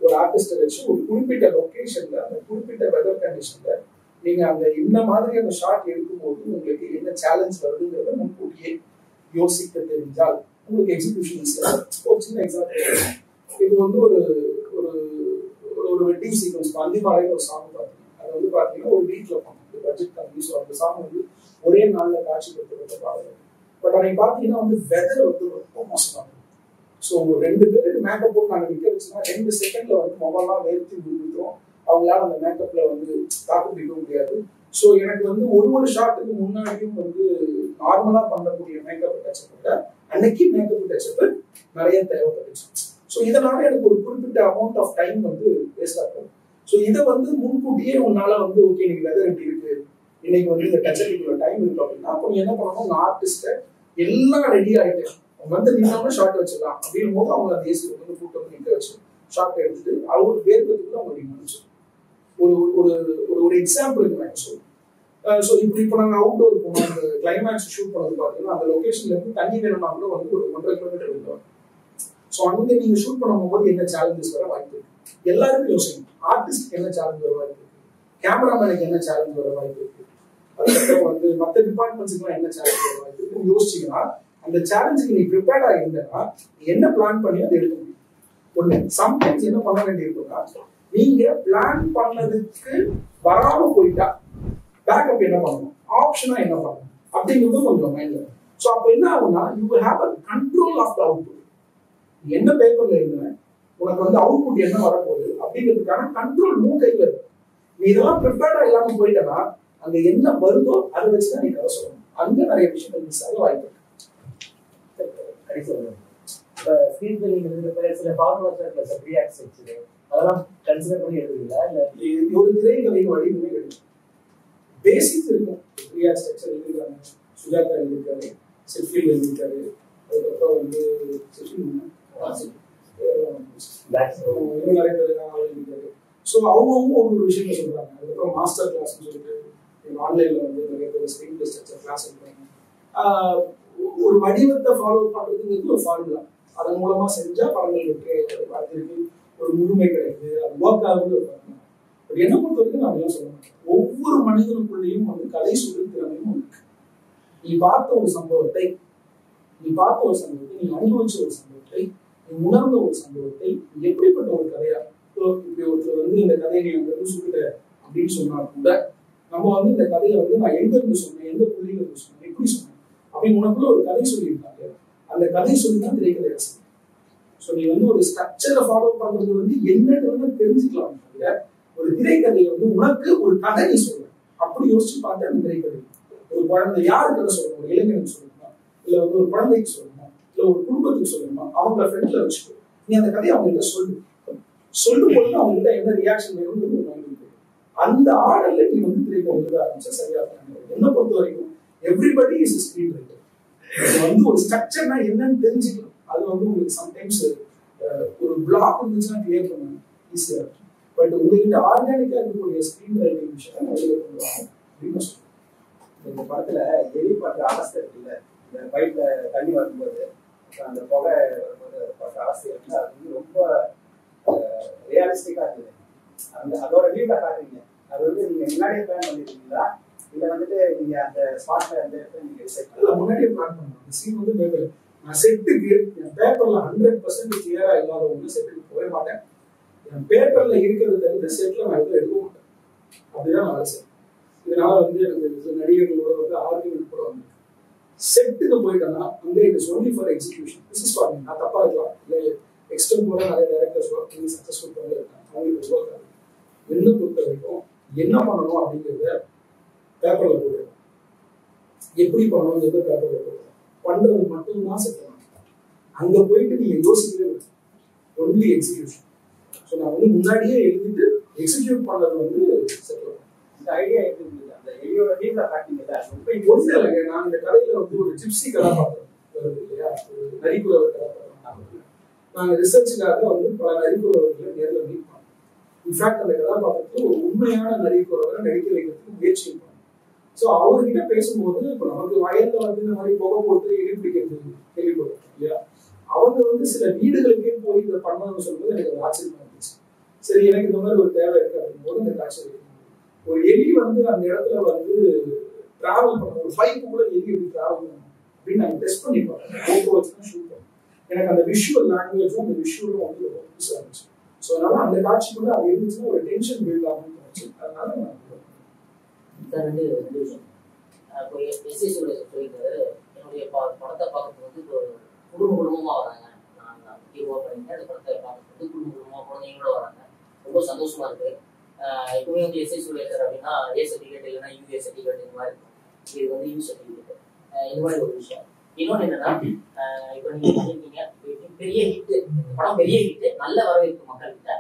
ஒரு ஆர்டிஸ்டை வச்சு ஒரு குறிப்பிட்ட லொகேஷன்ல அந்த குறிப்பிட்ட வெதர் கண்டிஷன்ல நீங்க அந்த இந்த மாதிரியான ஷாட் எடுக்கும்போது உங்களுக்கு என்ன சேலஞ்ச் வருதுங்கிறத முன்கூட்டியே யோசிக்க தெரிஞ்சால் உங்களுக்கு எக்ஸிபியூஷன் ஒரு சின்ன எக்ஸாம்பிள். இது வந்து ஒரு ஒரு வெட்டிங் சீக்வன்ஸ் பந்திமாலைன்னு ஒரு சாங் பார்த்தீங்கன்னா, அது வந்து பார்த்தீங்கன்னா ஒரு வீட்டில் பண்ணும், பட்ஜெட் கம்மி. ஸோ அந்த சாங் வந்து ஒரே நாளில் காட்சிப்படுத்த பாடல். பட் அன்னைக்கு பார்த்தீங்கன்னா வந்து வெதர் வந்து ரொம்ப மோசமாக இருக்கும். ஸோ 2 பேருக்கு மேக்கப் போட்டு நாங்கள் நிற்க வச்சுன்னா 2 செகண்ட்ல வந்து மொபைல்லாம் வேர்த்தி முடிஞ்சிடும். அவங்களால அந்த மேக்கப்ல வந்து தாக்கு பிடிக்க முடியாது. ஸோ எனக்கு வந்து ஒரு ஷாட்டுக்கு முன்னாடியும் வந்து நார்மலா பண்ணக்கூடிய மேக்கப் டச்சப்பை அன்னைக்கு மேக்கப் டச்சப் நிறைய தேவைப்பட்டுச்சு. ஸோ இதனால எனக்கு ஒரு குறிப்பிட்ட அமௌண்ட் ஆஃப் டைம் வந்து வேஸ்ட் ஆகும். ஸோ இதை வந்து முன்கூட்டியே உன்னால வந்து ஓகே இன்னைக்கு வெதர் எப்படி இருக்கு, இன்னைக்கு வந்து இந்த டச்சப்புக்குள்ள டைம் இருக்கு அப்படின்னா அப்போ நீ என்ன பண்ணணும், உங்க ஆர்டிஸ்ட எல்லாம் ரெடி ஆயிட்டு அவங்க வந்து நீங்க ஷார்ட் வச்சிடலாம் அப்படின் போது அவங்க அந்த ஏசி வந்து கூட்டம் வந்து நிற்க வச்சு ஷார்ட் எடுத்துட்டு அவங்களுக்கு வேர்க்கிறதுக்குள்ள அவங்க நீங்க நினைச்சு ஒரு எக்ஸாம்பிளுக்கு நான் சொல்லுவேன். ஸோ இப்போ நாங்கள் அவுட்டோர் போனோம், அந்த கிளைமேக்ஸ் ஷூட் பண்ணது பார்த்தீங்கன்னா அந்த லொக்கேஷன்ல இருந்து தண்ணி வேணும்னா கூட வந்து ஒரு 1.5 கிலோமீட்டர் இருக்கும். ஸோ அங்கே நீங்க ஷூட் பண்ணும்போது என்ன சேலஞ்சஸ் வர வாய்ப்பு இருக்கு, எல்லாருமே யோசிக்கணும். ஆர்டிஸ்ட்க்கு என்ன சேலஞ்ச் வர வாய்ப்பு இருக்கு, கேமராமேனுக்கு என்ன சேலஞ்ச் வர வாய்ப்பு இருக்கு, அதுக்கப்புறம் வந்து மற்ற டிபார்ட்மெண்ட்ஸுக்குலாம் என்ன சேலஞ்ச் வர வாய்ப்பு இருக்குன்னு யோசிச்சீங்கன்னா அந்த சேலஞ்சுக்கு நீ ப்ரிப்பேர்டா இருந்தேன்னா என்ன பிளான் பண்ணி அதை எடுக்க முடியும். ஒண்ணு சம்டைம்ஸ் என்ன பண்ண வேண்டியிருக்குன்னா, நீங்க பிளான் பண்ணதுக்கு வராம போயிட்டா பேக்கப் என்ன பண்ணணும், ஆப்ஷனா என்ன பண்ணணும் அப்படிங்கிறது கொஞ்சம் மைண்ட்ல. ஸோ அப்போ என்ன ஆகும்னா you have a control of the output. என்ன பேப்பர்ல இருந்தேன் உனக்கு வந்து அவுட்புட் என்ன வரப்போகுது அப்படிங்கிறதுக்கான கண்ட்ரோல் மூணு கையில் இருக்கு. நீ இதெல்லாம் ப்ரிப்பேர்டா இல்லாம போயிட்டனா அங்க என்ன வருதோ அதை வச்சுதான் நீ கதை சொல்லணும். அங்க நிறைய விஷயங்கள் மிஸ் ஆக வாய்ப்பு இருக்கு. ஸ்கிரீன் பிளேயிங் எழுதுறப்ப சில ஃபார்முலாஸ் இருக்குல்ல சார், ரியாக்ட் செக்ஷன், அதெல்லாம் கன்சிடர் பண்ணி எழுதுவீங்களா? இல்ல ஒரு திரைக்கதையின் வடிவமே கிடையாது, பேசிக் இருக்கும். ரியாக்ட் ஸ்ட்ரக்சர் எழுதிருக்காங்க, சுஜாதா எழுதியிருக்காரு, செல்ஃபீல் எழுதியிருக்காரு, அதுக்கப்புறம் வந்து நிறைய பேர் எழுதியிருக்காரு. ஸோ அவங்க ஒரு விஷயத்த சொல்றாங்க. அதுக்கப்புறம் மாஸ்டர் கிளாஸ்ன்னு சொல்லிட்டு ஆன்லைன்ல வந்து நிறைய பேர் ஸ்கிரீன் பிளே ஸ்ட்ரக்சர் கிளாஸ் எடுக்கிறாங்க. ஒரு வடிவத்தை ஃபாலோ பண்றதுங்கிறது ஒரு ஃபார்முலா, அதன் மூலமா செஞ்சா படங்களுக்கு வார்த்தைக்கு ஒரு முழுமை கிடைக்குது, அது ஒர்க் ஆகுது ஒரு ஃபார்முலா. பட் என்ன பொறுத்த வரைக்கும் நான் அதெல்லாம் சொல்ல மாட்டேன். ஒவ்வொரு மனிதனுக்குள்ளேயும் வந்து கலை சொல்லும் திறமையும் இருக்கு. நீ பார்த்த ஒரு சம்பவத்தை, நீ அனுபவிச்ச ஒரு சம்பவத்தை, நீ உணர்ந்த ஒரு சம்பவத்தை எப்படிப்பட்ட ஒரு கதையா, இப்படி ஒருத்தர் வந்து இந்த கதையை நீ அங்க சுட்டுட்ட அப்படின்னு சொன்னா கூட நம்ம வந்து இந்த கதையை வந்து நான் எங்க இருந்து சொன்னேன், எந்த புள்ளியில இருந்து சொன்னேன், எப்படி சொன்னேன் அப்படின்னு உனக்குள்ள ஒரு கதை சொல்லியிருக்காங்க. அந்த கதை சொல்லி தான் திரைக்கதை ஆசிரியர். ஸோ நீ வந்து ஒரு ஸ்ட்ரக்சரை ஃபாலோ பண்றது வந்து என்னன்னு வந்து தெரிஞ்சுக்கலாம். ஒரு திரைக்கதையை வந்து உனக்கு ஒரு கதை நீ சொல்ற அப்படி யோசிச்சு பார்த்தா அந்த திரைக்கதை ஒரு குழந்தை யாருக்கு கதை சொல்லணும், ஒரு இளைஞனுக்கு சொல்லணுமா, இல்ல வந்து ஒரு குழந்தைக்கு சொல்லணுமா, இல்ல ஒரு குடும்பத்துக்கு சொல்லணுமா, அவங்கள ஃப்ரெண்ட்ல வச்சுக்கோ. நீ அந்த கதையை அவங்க கிட்ட சொல்லும் போது அவங்க கிட்ட என்ன ரியாக்ஷன் வேணும்னு ஒரு மைண்ட் இருக்கு. அந்த ஆர்டர்ல நீ வந்து திரைக்கு எழுத ஆரம்பிச்சா சரியா இருக்கும். என்ன பொறுத்த வரைக்கும் எவ்ரிபடி இஸ் ஸ்கிரீன் ரைட்டர். வந்து ஒரு ஸ்ட்ரக்சர்னா என்னன்னு தெரிஞ்சுக்கலாம். அது வந்து உங்களுக்கு சம்டைம்ஸ் ஒரு பிளாக் இருந்துச்சுன்னா கிளியர் பண்ண ஈஸியா இருக்கும். பட் உங்ககிட்ட ஆர்கானிக்கா இருக்கக்கூடிய ஸ்கிரீன் ரைட்டிங் விஷயம் வெளியில கொண்டு வாங்க அப்படின்னு சொல்லுவாங்க. இந்த படத்துல எலி பண்ற அவஸ்தை இருக்குல்ல, இந்த பைப்ல தண்ணி வரும்போது அந்த புகை வரும்போது பண்ற அவஸ்தை இருக்குல்ல, அது வந்து ரொம்ப ரியலிஸ்டிக்கா இருக்குது. அந்த அதோட வீட்டை காட்டுறீங்க. அது வந்து நீங்க முன்னாடியே பிளான் பண்ணிருக்கீங்களா, இல்ல வந்துட்டு நீங்க அந்த ஸ்பாட்ல அந்த இடத்துல நீங்க டிசைட் இல்ல முன்னாடியே பிளான் பண்ணணும். அந்த சீன் வந்து நான் செட்டுக்கு என் பேப்பர்ல 100% கிளியரா இல்லாத ஒன்று செட்டுக்கு போக மாட்டேன். என் பேப்பர்ல இருக்கிறது தவிர செட்ல நான் எதுவும் எடுக்க மாட்டேன். அப்படிதான் நான் செய்வேன். இதனால வந்து எனக்கு நடிகர்களோட வந்து ஆர்குமெண்ட் கூட வந்து செட்டுக்கு போயிட்டேன்னா அங்கே it is only for execution. This is for me. நான் தப்பா இருக்கலாம், இல்லை எக்ஸ்டெண்ட் கூட நிறைய டைரக்டர்ஸ் ஒர்க் பண்ணி சக்ஸஸ்ஃபுல் பண்ணி இருக்காங்க. அவங்களுக்கு ஒர்க் ஆகுது. என்ன பொறுத்த வரைக்கும் என்ன பண்ணணும் அப்படிங்கிறத பேப்பர்ல போடுறோம். எப்படி பண்ணணுங்கிறத பேப்பர்ல போடுறோம். பண்றது மட்டும்தான் செட் பண்ணணும். அங்க போயிட்டு நீங்க யோசிக்கவே இல்லை, ஒன்லி எக்ஸிகியூஷன். ஸோ நான் வந்து முன்னாடியே எழுதிட்டு எக்ஸிக்யூட் பண்ணது வந்து செட் பண்ணணும். இந்த ஐடியா எப்படி அந்த எலியோட வீட்ல காட்டிங்கல்ல, ஒன்றும் இல்லைங்க. நான் இந்த கதையில வந்து ஒரு ஜிப்சி கதாபாத்திரம் வருது இல்லையா, ஒரு நரிக்குறவர் கதாபாத்திரம். நாங்கள் ரிசர்ச்சுக்காக வந்து பல நரிக்குறவர்களை நேரில் மீட் பண்ணோம். இன்ஃபேக்ட் அந்த கதாபாத்திரத்தில் ஒரு உண்மையான நரிக்குறவரை நடிக்க வைக்கிறதுக்கு முயற்சி பண்ணோம். ஸோ அவர்கிட்ட பேசும்போது இப்போ நமக்கு வயல்ல வந்து இந்த மாதிரி புகை போட்டு இடிப்பிடிக்கிறது கேள்விப்படுறோம் இல்லையா, அவங்க வந்து சில வீடுகளுக்கே போய் இதை பண்ணணும்னு சொல்லும்போது எனக்கு ஒரு ஆச்சரியமா இருந்துச்சு. சரி, எனக்கு இந்த மாதிரி ஒரு தேவை இருக்கு அப்படிங்கும் போது அந்த காட்சி ஒரு எலி வந்து அந்த இடத்துல வந்து டிராவல் பண்ணணும். ஒரு பைப்பு கூட எலி எப்படி டிராவல் பண்ணணும் அப்படின்னு நாங்கள் டெஸ்ட் பண்ணி பார்த்தோம். ஃபோட்டோ வச்சு தான் ஷூட் பண்ணோம். எனக்கு அந்த விஷுவல் லாங்குவேஜும் அந்த விஷுவலும் வந்து ரொம்ப புதுசாக இருந்துச்சு. ஸோ அதனால அந்த காட்சிக்குள்ள அது இருந்துச்சுன்னா ஒரு டென்ஷன் பில்ட் ஆகும்னு தோணுச்சு. அதனால நான் ரெண்டு விஷயம். இப்போ எஸ்ஏ சொல்லியிருக்காரு, என்னுடைய படத்தை பார்க்கறது வந்து இப்போ குடும்பமாக வராங்க. நான் ஹீரோவாக பண்ணியிருக்கேன். அந்த படத்தை பார்க்கறது குடும்பமாக குழந்தைங்களோட வராங்க. ரொம்ப சந்தோஷமா இருக்கு. எப்பவுமே வந்து எஸ்ஐ சொல்லியிருக்காரு அப்படின்னா ஏ சர்டிஃபிகேட் இல்லைன்னா யூஏ சர்டிஃபிகேட் இந்த மாதிரி இருக்கும். இது வந்து யூ சர்டிஃபிகேட். இந்த மாதிரி ஒரு விஷயம். இன்னொன்று என்னன்னா, இப்போ நீங்க பண்ணிருக்கீங்க பெரிய ஹிட், படம் பெரிய ஹிட், நல்ல வரவேற்பு மக்கள்கிட்ட,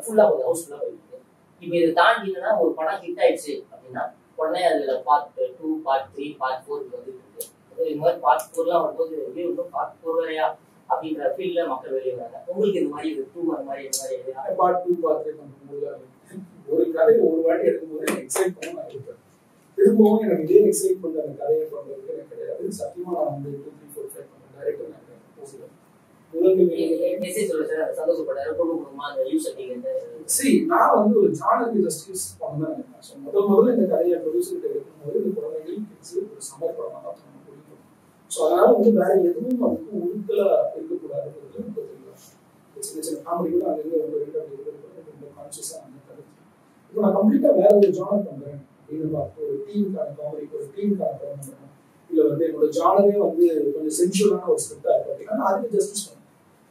ஃபுல்லா போகுது, ஹவுஸ் ஃபுல்லா போயிருக்கு. இப்போ இதை தாண்டி என்னன்னா, ஒரு படம் ஹிட் ஆயிடுச்சு அப்படின்னா உடனே அதுல பார்ட் 2, பார்ட் 3, பார்ட் 4 வந்துட்டு இருக்கு. இது மாதிரி பார்ட் 4லாம் வரும்போது பார்ட் 4 வரையா அப்படின்ற ஃபீல்ட்ல மக்கள் வெளியே வராங்க. உங்களுக்கு இந்த மாதிரி 2 அந்த மாதிரி இந்த மாதிரி பார்ட் 2 பார்ட் 3 பண்ணும்போது ஒரு கதையை ஒரு வாட்டி எடுக்கும்போது எக்ஸைட் பண்ண நான் இருப்பேன். திரும்பவும் எனக்கு இதே எக்ஸைட் பண்ற அந்த கதையை பண்றதுக்கு எனக்கு கிடையாது. சத்தியமா நான் வந்து 2, 3, 4, 5 பண்ண டைரக்டர் நான் நான் வந்து ஒரு ஜானருக்கு ஜஸ்டிஸ் பண்ணதான் நினைக்கிறேன். முதல்ல இந்த கதையை ப்ரொடியூசர் எடுக்கும்போது இந்த குழந்தைகள் ஒரு சமர்ப்பணமா தான் நம்ம கொடுக்கணும். ஸோ அதனால வந்து வேற எதுவும் நமக்கு உறுத்தலா இருக்கக்கூடாதுங்கிறது எனக்கு தெரியும். சின்ன சின்ன காமெடி கூட அங்கே உங்ககிட்ட ரொம்ப கான்சியஸா வந்து கருத்து. இப்போ நான் கம்ப்ளீட்டா வேற ஒரு ஜானர் பண்றேன் அப்படின்னு பார்த்து ஒரு டீமுக்கான காமெடி, ஒரு டீமுக்கான படம் பண்றேன். இல்ல வந்து என்னோட ஜானரே வந்து கொஞ்சம் சென்சுவலான ஒரு ஸ்கிரிப்டா இருக்கு அப்படின்னா நான் அதுக்கு ஜஸ்டிஸ் பண்ணேன்.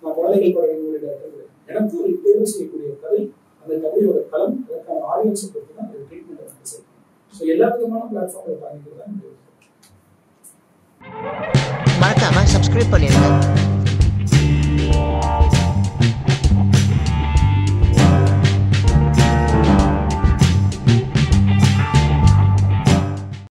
நான் குழந்தைகள் படங்களுடைய டேரக்டர், எனக்கு ஒரு தேர்வு செய்யக்கூடிய கதை, அந்த கதையோட களம், அதற்கான ஆடியன்ஸை பொறுத்து தான் அந்த ட்ரீட்மெண்ட் வந்து செய்யணும். ஸோ எல்லா விதமான பிளாட்ஃபார்ம்ல பண்ணிக்கிறது தான் மறக்காம சப்ஸ்கிரைப் பண்ணிடுங்க.